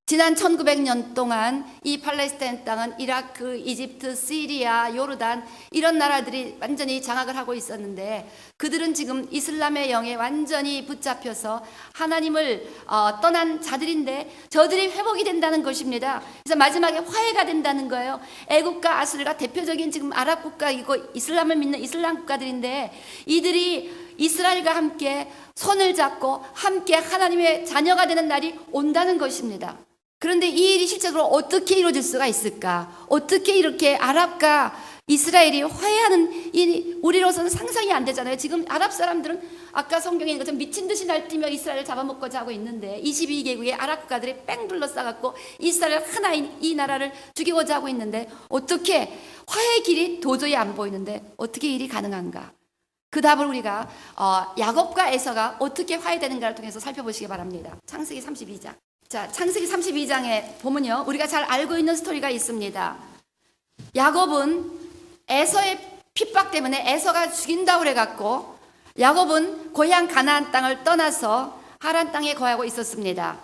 지난 1900년 동안 이 팔레스타인 땅은 이라크, 이집트, 시리아, 요르단 이런 나라들이 완전히 장악을 하고 있었는데 그들은 지금 이슬람의 영에 완전히 붙잡혀서 하나님을 떠난 자들인데 저들이 회복이 된다는 것입니다. 그래서 마지막에 화해가 된다는 거예요. 애국과 아수르가 대표적인 지금 아랍 국가이고 이슬람을 믿는 이슬람 국가들인데 이들이 이스라엘과 함께 손을 잡고 함께 하나님의 자녀가 되는 날이 온다는 것입니다. 그런데 이 일이 실제로 어떻게 이루어질 수가 있을까? 어떻게 이렇게 아랍과 이스라엘이 화해하는 일이 우리로서는 상상이 안 되잖아요. 지금 아랍 사람들은 아까 성경에 있는 것처럼 미친 듯이 날뛰며 이스라엘을 잡아먹고자 하고 있는데 22개국의 아랍 국가들이 뺑 둘러싸갖고 이스라엘 하나인 이 나라를 죽이고자 하고 있는데 어떻게 화해의 길이 도저히 안 보이는데 어떻게 일이 가능한가? 그 답을 우리가 야곱과 에서가 어떻게 화해되는가를 통해서 살펴보시기 바랍니다. 창세기 32장. 자, 창세기 32장에 보면요, 우리가 잘 알고 있는 스토리가 있습니다. 야곱은 에서의 핍박 때문에 에서가 죽인다고 그래갖고 야곱은 고향 가나안 땅을 떠나서 하란 땅에 거하고 있었습니다.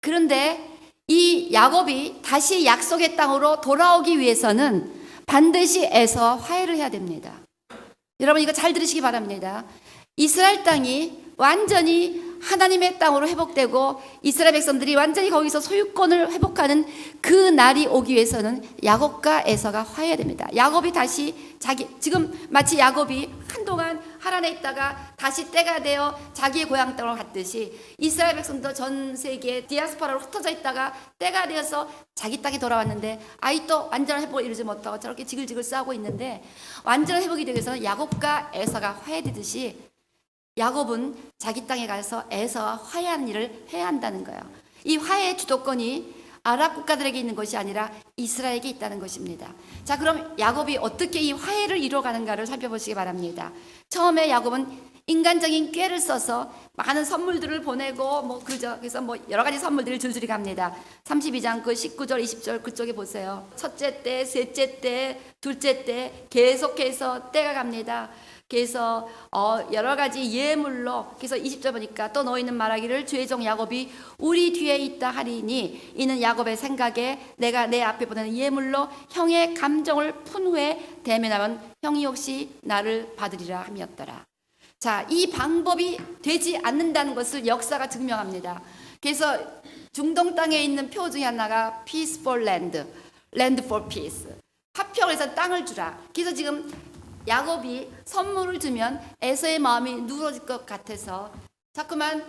그런데 이 야곱이 다시 약속의 땅으로 돌아오기 위해서는 반드시 에서와 화해를 해야 됩니다. 여러분 이거 잘 들으시기 바랍니다. 이스라엘 땅이 완전히 하나님의 땅으로 회복되고 이스라엘 백성들이 완전히 거기서 소유권을 회복하는 그 날이 오기 위해서는 야곱과 에서가 화해해야 됩니다. 야곱이 다시 지금 마치 야곱이 한동안 하란에 있다가 다시 때가 되어 자기의 고향 땅으로 갔듯이 이스라엘 백성도 전 세계에 디아스포라로 흩어져 있다가 때가 되어서 자기 땅에 돌아왔는데 아직도 완전한 회복을 이루지 못하고 저렇게 지글지글 싸우고 있는데 완전한 회복이 되기 위해서는 야곱과 에서가 화해되듯이 야곱은 자기 땅에 가서 에서와 화해하는 일을 해야 한다는 거예요. 이 화해의 주도권이 아랍 국가들에게 있는 것이 아니라 이스라엘에게 있다는 것입니다. 자, 그럼 야곱이 어떻게 이 화해를 이루어가는가를 살펴보시기 바랍니다. 처음에 야곱은 인간적인 꾀를 써서 많은 선물들을 보내고 그래서 여러 가지 선물들을 줄줄이 갑니다. 32장 그 19절 20절 그쪽에 보세요. 첫째 때, 셋째 때, 둘째 때 계속해서 때가 갑니다. 그래서 여러 가지 예물로 그래서 20절 보니까 또 너희는 말하기를 주의 종 야곱이 우리 뒤에 있다 하리니 이는 야곱의 생각에 내가 내 앞에 보내는 예물로 형의 감정을 푼 후에 대면하면 형이 혹시 나를 받으리라 함이었더라. 자, 이 방법이 되지 않는다는 것을 역사가 증명합니다. 그래서 중동 땅에 있는 표 중에 하나가 Peace for Land, Land for Peace. 화평을 해서 땅을 주라. 그래서 지금 야곱이 선물을 주면 에서의 마음이 누그러질 것 같아서 자꾸만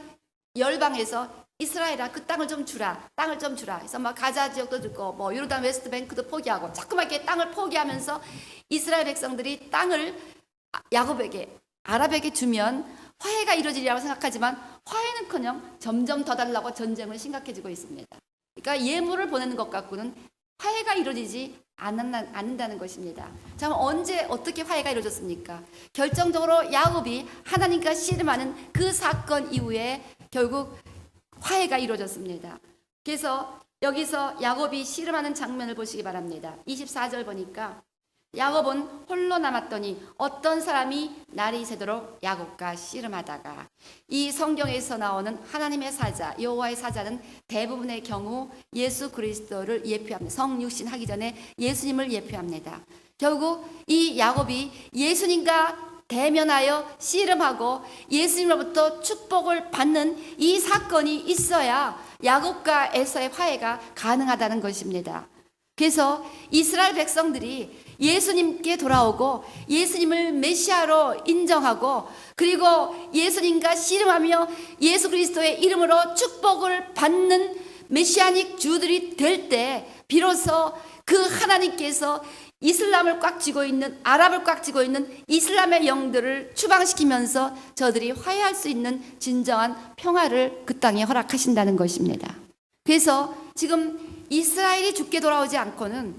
열방해서 이스라엘아 그 땅을 좀 주라, 땅을 좀 주라. 그래서 가자 지역도 주고 요르단 웨스트뱅크도 포기하고 자꾸만 이렇게 땅을 포기하면서 이스라엘 백성들이 땅을 야곱에게 아랍에게 주면 화해가 이루어지리라고 생각하지만 화해는커녕 점점 더 달라고 전쟁은 심각해지고 있습니다. 그러니까 예물을 보내는 것 갖고는 화해가 이루어지지 않는다는 것입니다. 자, 그럼 언제 어떻게 화해가 이루어졌습니까? 결정적으로 야곱이 하나님과 씨름하는 그 사건 이후에 결국 화해가 이루어졌습니다. 그래서 여기서 야곱이 씨름하는 장면을 보시기 바랍니다. 24절 보니까 야곱은 홀로 남았더니 어떤 사람이 날이 새도록 야곱과 씨름하다가 이 성경에서 나오는 하나님의 사자 여호와의 사자는 대부분의 경우 예수 그리스도를 예표합니다. 성육신 하기 전에 예수님을 예표합니다. 결국 이 야곱이 예수님과 대면하여 씨름하고 예수님으로부터 축복을 받는 이 사건이 있어야 야곱과 에서의 화해가 가능하다는 것입니다. 그래서 이스라엘 백성들이 예수님께 돌아오고 예수님을 메시아로 인정하고 그리고 예수님과 씨름하며 예수 그리스도의 이름으로 축복을 받는 메시아닉 주들이 될 때 비로소 그 하나님께서 이슬람을 꽉 쥐고 있는 아랍을 꽉 쥐고 있는 이슬람의 영들을 추방시키면서 저들이 화해할 수 있는 진정한 평화를 그 땅에 허락하신다는 것입니다. 그래서 지금 이스라엘이 죽게 돌아오지 않고는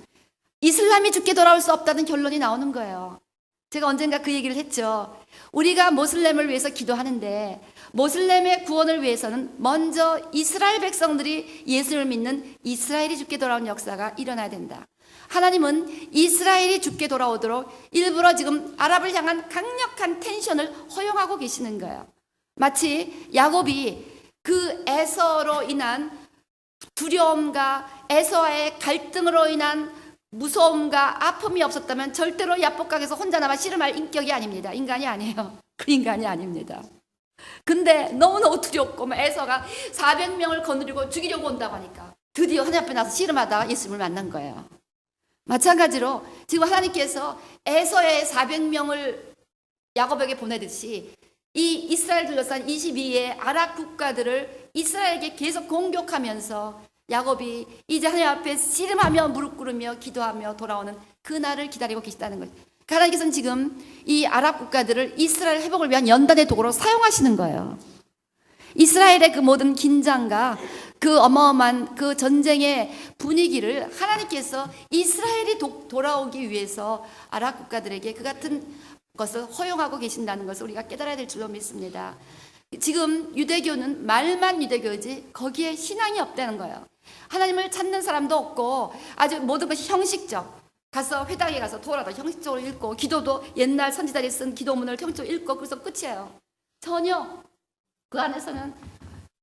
이슬람이 죽게 돌아올 수 없다는 결론이 나오는 거예요. 제가 언젠가 그 얘기를 했죠. 우리가 모슬렘을 위해서 기도하는데 모슬렘의 구원을 위해서는 먼저 이스라엘 백성들이 예수를 믿는 이스라엘이 죽게 돌아온 역사가 일어나야 된다. 하나님은 이스라엘이 죽게 돌아오도록 일부러 지금 아랍을 향한 강력한 텐션을 허용하고 계시는 거예요. 마치 야곱이 그 에서로 인한 두려움과 에서와의 갈등으로 인한 무서움과 아픔이 없었다면 절대로 야복강에서 혼자 남아 씨름할 인격이 아닙니다. 인간이 아니에요. 그 인간이 아닙니다. 근데 너무너무 두렵고 에서가 400명을 거느리고 죽이려고 온다고 하니까 드디어 하나님 앞에 나서 씨름하다가 예수님을 만난 거예요. 마찬가지로 지금 하나님께서 에서의 400명을 야곱에게 보내듯이 이 이스라엘 둘러싼 22의 아랍 국가들을 이스라엘에게 계속 공격하면서 야곱이 이제 하나님 앞에 씨름하며 무릎 꿇으며 기도하며 돌아오는 그 날을 기다리고 계시다는 거예요. 하나님께서는 지금 이 아랍 국가들을 이스라엘 회복을 위한 연단의 도구로 사용하시는 거예요. 이스라엘의 그 모든 긴장과 그 어마어마한 그 전쟁의 분위기를 하나님께서 이스라엘이 돌아오기 위해서 아랍 국가들에게 그 같은 것을 허용하고 계신다는 것을 우리가 깨달아야 될 줄로 믿습니다. 지금 유대교는 말만 유대교지 거기에 신앙이 없다는 거예요. 하나님을 찾는 사람도 없고 아주 모든 것이 형식적. 가서 회당에 가서 토라도 형식적으로 읽고 기도도 옛날 선지자들이 쓴 기도문을 형식적으로 읽고 그래서 끝이에요. 전혀 그 안에서는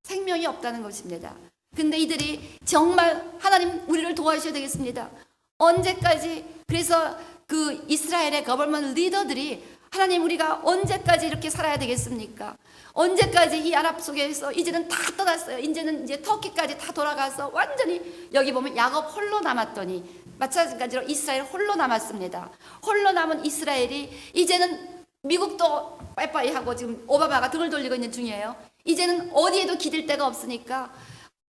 생명이 없다는 것입니다. 근데 이들이 정말 하나님 우리를 도와주셔야 되겠습니다. 언제까지 그래서 그 이스라엘의 거버먼트 리더들이 하나님 우리가 언제까지 이렇게 살아야 되겠습니까? 언제까지 이 아랍 속에서 이제는 다 떠났어요. 이제는 이제 터키까지 다 돌아가서 완전히 여기 보면 야곱 홀로 남았더니 마찬가지로 이스라엘 홀로 남았습니다. 홀로 남은 이스라엘이 이제는 미국도 빠이빠이 하고 지금 오바마가 등을 돌리고 있는 중이에요. 이제는 어디에도 기댈 데가 없으니까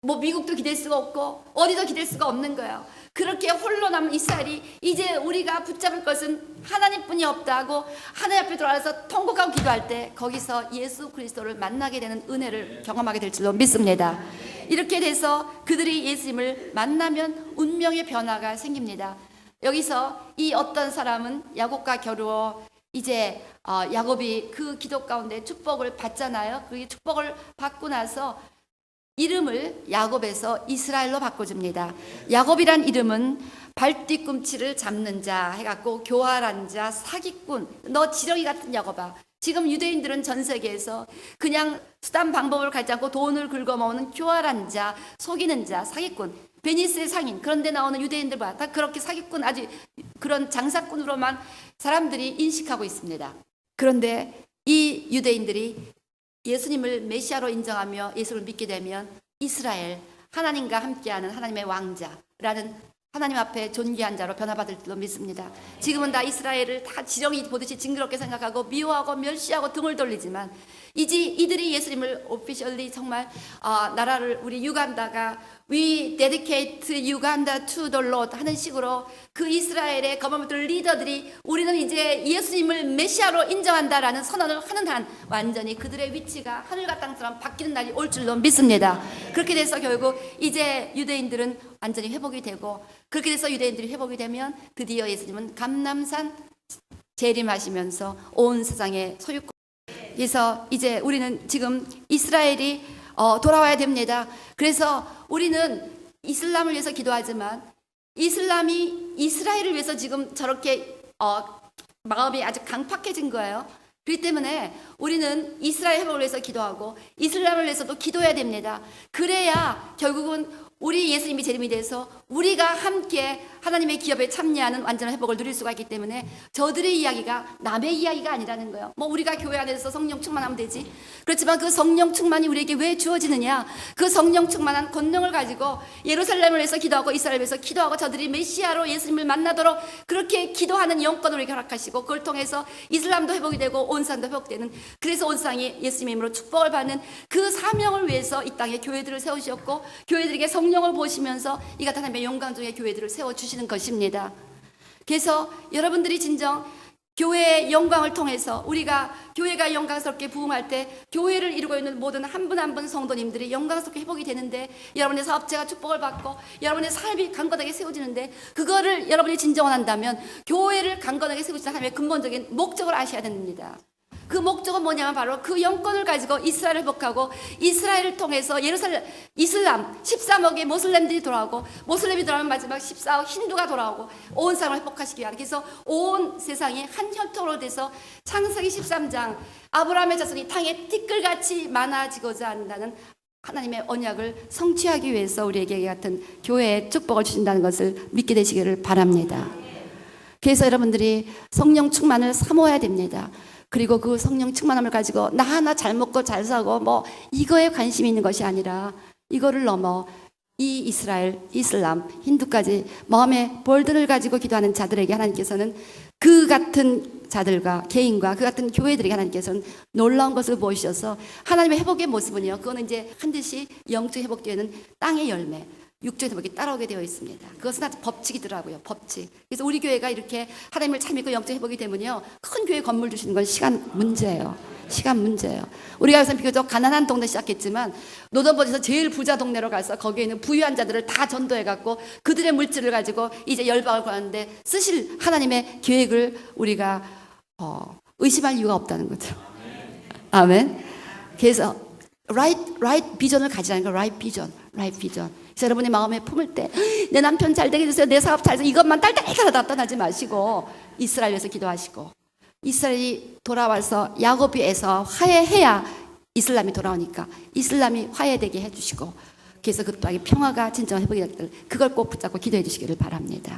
뭐 미국도 기댈 수가 없고 어디도 기댈 수가 없는 거예요. 그렇게 홀로 남은 이스라엘이 이제 우리가 붙잡을 것은 하나님뿐이 없다고 하나님 앞에 돌아와서 통곡하고 기도할 때 거기서 예수 그리스도를 만나게 되는 은혜를 경험하게 될 줄로 믿습니다. 이렇게 돼서 그들이 예수님을 만나면 운명의 변화가 생깁니다. 여기서 이 어떤 사람은 야곱과 겨루어 이제 야곱이 그 기도 가운데 축복을 받잖아요. 그 축복을 받고 나서 이름을 야곱에서 이스라엘로 바꿔줍니다. 야곱이란 이름은 발뒤꿈치를 잡는 자 해갖고 교활한 자, 사기꾼, 너 지렁이 같은 야곱아. 지금 유대인들은 전 세계에서 그냥 수단 방법을 갖지 않고 돈을 긁어모으는 교활한 자, 속이는 자, 사기꾼, 베니스의 상인 그런 데 나오는 유대인들과 다 그렇게 사기꾼 아주 그런 장사꾼으로만 사람들이 인식하고 있습니다. 그런데 이 유대인들이 예수님을 메시아로 인정하며 예수를 믿게 되면 이스라엘, 하나님과 함께하는 하나님의 왕자라는 하나님 앞에 존귀한 자로 변화받을 줄로 믿습니다. 지금은 다 이스라엘을 다 지렁이 보듯이 징그럽게 생각하고 미워하고 멸시하고 등을 돌리지만 이들이 예수님을 오피셜리 정말 나라를 우리 유간다가 We dedicate Uganda to the Lord 하는 식으로 그 이스라엘의 거버먼트 리더들이 우리는 이제 예수님을 메시아로 인정한다라는 선언을 하는 한 완전히 그들의 위치가 하늘과 땅처럼 바뀌는 날이 올 줄로 믿습니다. 그렇게 돼서 결국 이제 유대인들은 완전히 회복이 되고 그렇게 돼서 유대인들이 회복이 되면 드디어 예수님은 감람산 재림하시면서 온 세상의 소유권 그래서 이제 우리는 지금 이스라엘이 돌아와야 됩니다. 그래서 우리는 이슬람을 위해서 기도하지만 이슬람이 이스라엘을 위해서 지금 저렇게 마음이 아주 강팍해진 거예요. 그렇기 때문에 우리는 이스라엘 회복을 위해서 기도하고 이슬람을 위해서도 기도해야 됩니다. 그래야 결국은 우리 예수님이 재림이 돼서 우리가 함께 하나님의 기업에 참여하는 완전한 회복을 누릴 수가 있기 때문에 저들의 이야기가 남의 이야기가 아니라는 거예요. 뭐 우리가 교회 안에서 성령 충만하면 되지. 그렇지만 그 성령 충만이 우리에게 왜 주어지느냐. 그 성령 충만한 권능을 가지고 예루살렘을 위해서 기도하고 이스라엘을 위해서 기도하고 저들이 메시아로 예수님을 만나도록 그렇게 기도하는 영권을 우리에게 허락하시고 그걸 통해서 이슬람도 회복이 되고 온 세상도 회복되는 그래서 온 세상이 예수님의 이름으로 축복을 받는 그 사명을 위해서 이 땅에 교회들을 세우셨고 교회들에게 성령을 보시면서 이 같은 하나님의 영광 중에 교회들을 세워주시는 것입니다. 그래서 여러분들이 진정 교회의 영광을 통해서 우리가 교회가 영광스럽게 부흥할 때 교회를 이루고 있는 모든 한 분 한 분 성도님들이 영광스럽게 회복이 되는데 여러분의 사업체가 축복을 받고 여러분의 삶이 강건하게 세워지는데 그거를 여러분이 진정 원한다면 교회를 강건하게 세우시는 하나님의 근본적인 목적을 아셔야 됩니다. 그 목적은 뭐냐면 바로 그 영권을 가지고 이스라엘을 회복하고 이스라엘을 통해서 이슬람 13억의 모슬렘들이 돌아오고 모슬렘이 돌아오면 마지막 14억 힌두가 돌아오고 온 세상을 회복하시기 위한 그래서 온 세상이 한 혈통으로 돼서 창세기 13장 아브라함의 자손이 땅에 티끌같이 많아지고자 한다는 하나님의 언약을 성취하기 위해서 우리에게 같은 교회의 축복을 주신다는 것을 믿게 되시기를 바랍니다. 그래서 여러분들이 성령 충만을 사모해야 됩니다. 그리고 그 성령 충만함을 가지고 나 하나 잘 먹고 잘 사고 뭐 이거에 관심이 있는 것이 아니라 이거를 넘어 이 이스라엘, 이슬람, 힌두까지 마음의 볼들을 가지고 기도하는 자들에게 하나님께서는 그 같은 자들과 개인과 그 같은 교회들에게 하나님께서는 놀라운 것을 보이셔서 하나님의 회복의 모습은요, 그거는 이제 반드시 영적 회복되는 땅의 열매, 육적 회복이 따라오게 되어 있습니다. 그것은 아주 법칙이더라고요. 법칙. 그래서 우리 교회가 이렇게 하나님을 잘 믿고 영적 회복이 되면요, 큰 교회 건물 주시는 건 시간 문제예요. 시간 문제예요. 우리가 여기서 비교적 가난한 동네 시작했지만 노던버에서 제일 부자 동네로 가서 거기에 있는 부유한 자들을 다 전도해갖고 그들의 물질을 가지고 이제 열방을 구하는데 쓰실 하나님의 계획을 우리가 의심할 이유가 없다는 거죠. 아멘. 그래서 right 비전을 가지라는 거. right 비전. 그래서 여러분의 마음에 품을 때 내 남편 잘 되게 해주세요, 내 사업 잘 되게, 이것만 딸딸딸 떠나지 마시고 이스라엘에서 기도하시고, 이스라엘이 돌아와서 야곱에서 화해해야 이슬람이 돌아오니까 이슬람이 화해되게 해주시고, 그래서 그 땅에 평화가 진정한 회복이 되기를, 그걸 꼭 붙잡고 기도해 주시기를 바랍니다.